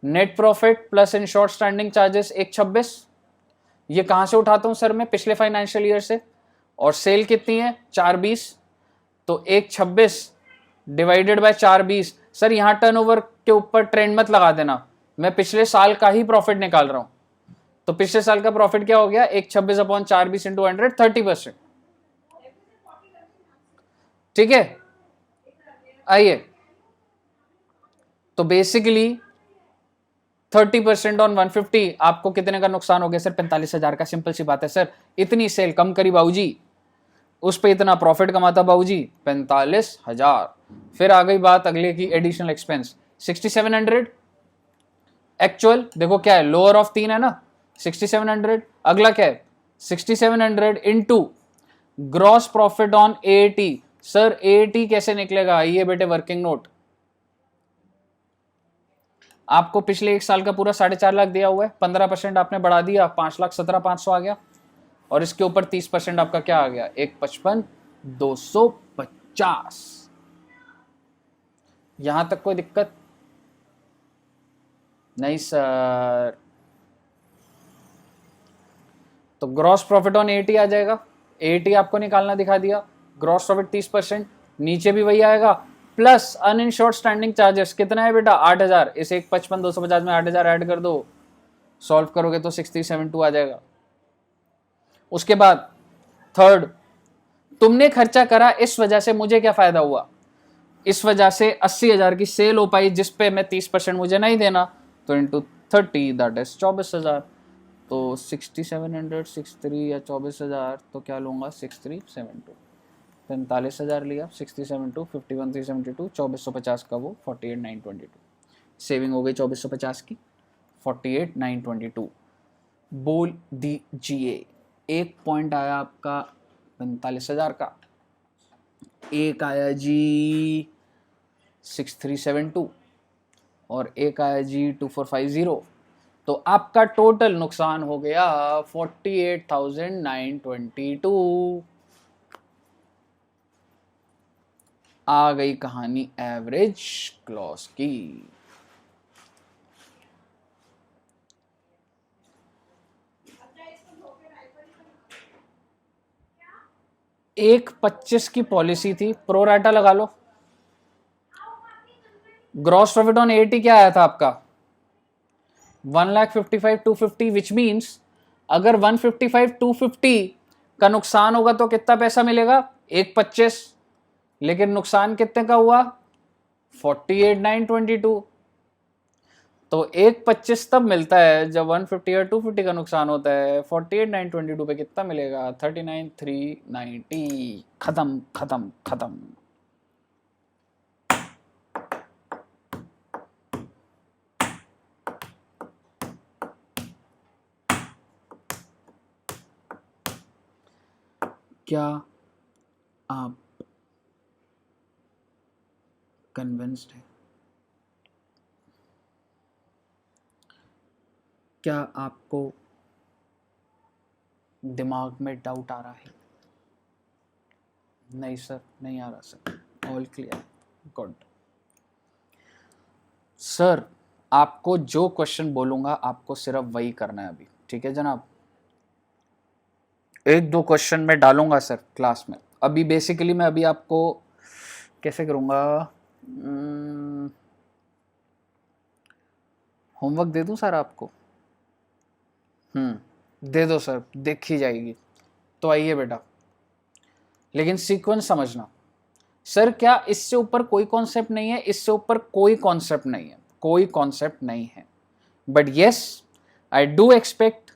Net profit plus in short standing charges 126। ये कहां से उठाता हूं सर मैं, पिछले फाइनेंशियल ईयर से। और सेल कितनी है, 420। तो 126 डिवाइडेड बाय 420। सर यहां टर्नओवर के ऊपर ट्रेंड मत लगा देना, मैं पिछले साल का ही प्रॉफिट निकाल रहा हूं। तो पिछले साल का प्रॉफिट क्या हो गया, 126 अपॉन 420 इंटू 100, 30%। ठीक है, आइए। तो बेसिकली 30% ऑन 150, आपको कितने का नुकसान हो गया सर, 45,000 का। सिंपल सी बात है सर, इतनी सेल कम करी बाबूजी, उस पे इतना प्रॉफिट कमाता बाबूजी, 45,000। फिर आ गई बात अगले की, एडिशनल एक्सपेंस 6700। एक्चुअल देखो क्या है, लोअर ऑफ 3 है ना, 6700। अगला क्या है, 6700 into gross profit on eighty. Sir eighty कैसे निकलेगा, आइए बेटे वर्किंग नोट। आपको पिछले 1 साल का पूरा 4.5 लाख दिया हुआ है, 15% आपने बढ़ा दिया, 5,17,500 आ गया। और इसके ऊपर 30% आपका क्या आ गया, 155,250। यहां तक कोई दिक्कत नहीं सर। तो ग्रॉस प्रॉफिट ऑन एटी आ जाएगा, एटी आपको निकालना दिखा दिया, ग्रॉस प्रॉफिट 30%, नीचे भी वही आएगा, प्लस अनइंश्योर्ड स्टैंडिंग चार्जेस कितना है बेटा, 8,000। इस 155,250 में 8,000 ऐड कर दो, सॉल्व करोगे तो 6,372 आ जाएगा। उसके बाद थर्ड, तुमने खर्चा करा, इस वजह से मुझे क्या फायदा हुआ, इस वजह से 80,000 की सेल हो पाई, जिस पे मैं 30% मुझे नहीं देना, तो इंटू 30 दैट इज 24,000। तो 6700 63 या 24,000, तो क्या लूंगा, 6372, 45,000 लिया, 6072 51,372, 2450 का वो 48,922। सेविंग हो गई 2450 की, 48,922। बोल दीजिए, एक पॉइंट आया आपका 45,000 का, एक आया जी 6372, और एक आया जी 2450। तो आपका टोटल नुकसान हो गया 48,922। आ गई कहानी एवरेज क्लॉज की। एक 25 की पॉलिसी थी, प्रोराटा लगा लो। ग्रॉस प्रॉफिट ऑन एटी क्या आया था आपका, 1,55,250, विच मीन्स अगर 155,250 का नुकसान होगा तो कितना पैसा मिलेगा? 1.25, लेकिन नुकसान कितने का हुआ? 48,922। तो 1.25 तब मिलता है जब 150 या 250 का नुकसान होता है। 48,922 पे कितना मिलेगा? 39,390। खत्म खत्म खत्म। क्या आप कन्विंस्ड हैं? क्या आपको दिमाग में डाउट आ रहा है? नहीं सर, नहीं आ रहा sir, all clear, good. Sir आपको जो क्वेश्चन बोलूंगा आपको सिर्फ वही करना है अभी, ठीक है जनाब? 1-2 क्वेश्चन मैं डालूंगा सर क्लास में। अभी बेसिकली मैं अभी आपको कैसे करूंगा, होमवर्क दे दूं सर आपको? दे दो सर, देखी जाएगी। तो आइए बेटा, लेकिन सीक्वेंस समझना। सर क्या इससे ऊपर कोई कॉन्सेप्ट नहीं है? इससे ऊपर कोई कॉन्सेप्ट नहीं है, कोई कॉन्सेप्ट नहीं है। But yes, I do expect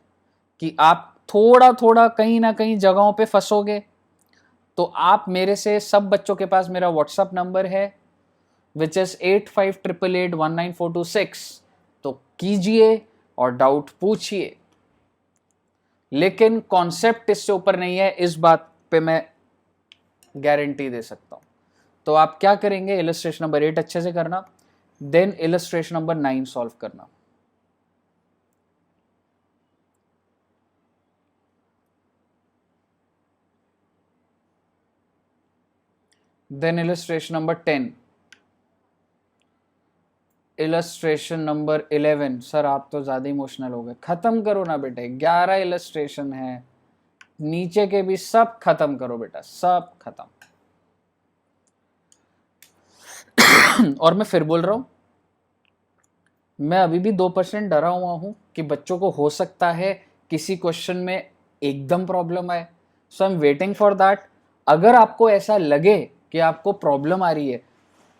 कि आप थोड़ा थोड़ा कहीं ना कहीं जगहों पे फंसोगे। तो आप मेरे से, सब बच्चों के पास मेरा व्हाट्सअप नंबर है विच इज 8588199426। तो कीजिए और डाउट पूछिए, लेकिन कॉन्सेप्ट इससे ऊपर नहीं है, इस बात पे मैं गारंटी दे सकता हूं। तो आप क्या करेंगे? इलस्ट्रेशन नंबर 8 अच्छे से करना, देन इलस्ट्रेशन नंबर 9 सॉल्व करना। Then illustration number 10, illustration number 11। Sir आप तो ज्यादा इमोशनल हो गए, खत्म करो ना बेटे, 11 इलस्ट्रेशन है, नीचे के भी सब खत्म करो बेटा, सब खत्म। और मैं फिर बोल रहा हूं, मैं अभी भी 2% डरा हुआ हूं कि बच्चों को हो सकता है किसी क्वेश्चन में एकदम प्रॉब्लम आए। So I am waiting for that. अगर आपको ऐसा लगे कि आपको प्रॉब्लम आ रही है,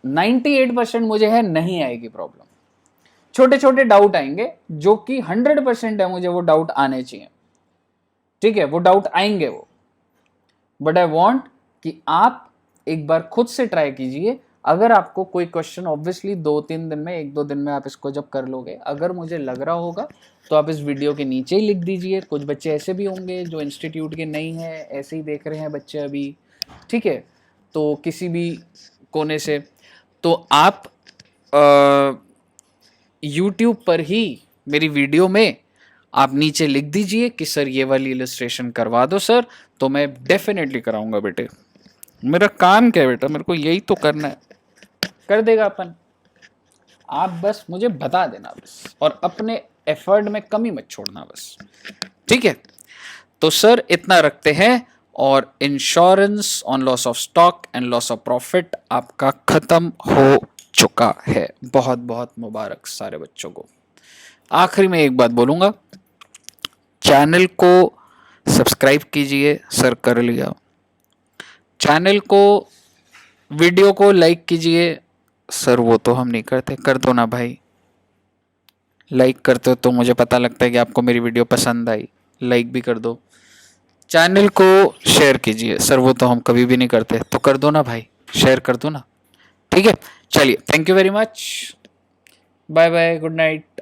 98% मुझे है नहीं आएगी प्रॉब्लम। छोटे छोटे डाउट आएंगे जो कि 100% है, मुझे वो डाउट आने चाहिए, ठीक है? वो डाउट आएंगे वो। बट आई वॉन्ट कि आप एक बार खुद से ट्राई कीजिए। अगर आपको कोई क्वेश्चन, ऑब्वियसली 2-3 दिन में, 1-2 दिन में आप इसको जब कर लोगे, अगर मुझे लग रहा होगा तो आप इस वीडियो के नीचे ही लिख दीजिए। कुछ बच्चे ऐसे भी होंगे जो इंस्टीट्यूट के नहीं हैं, ऐसे ही देख रहे हैं बच्चे अभी, ठीक है? तो किसी भी कोने से, तो आप यूट्यूब पर ही मेरी वीडियो में आप नीचे लिख दीजिए कि सर ये वाली इलस्ट्रेशन करवा दो सर, तो मैं डेफिनेटली कराऊंगा बेटे। मेरा काम क्या है बेटा, मेरे को यही तो करना है, कर देगा अपन। आप बस मुझे बता देना बस, और अपने एफर्ट में कमी मत छोड़ना बस, ठीक है? तो सर इतना रखते हैं, और insurance on loss of stock and loss of profit आपका खत्म हो चुका है। बहुत बहुत मुबारक सारे बच्चों को। आखिरी में एक बात बोलूंगा, चैनल को सब्सक्राइब कीजिए। सर कर लिया। चैनल को, वीडियो को लाइक कीजिए। सर वो तो हम नहीं करते, कर दो ना भाई, लाइक करते हो तो मुझे पता लगता है कि आपको मेरी वीडियो पसंद आई, लाइक भी कर दो। चैनल को शेयर कीजिए। सर वो तो हम कभी भी नहीं करते, तो कर दो ना भाई, शेयर कर दो ना, ठीक है? चलिए, thank you very much, bye bye, good night.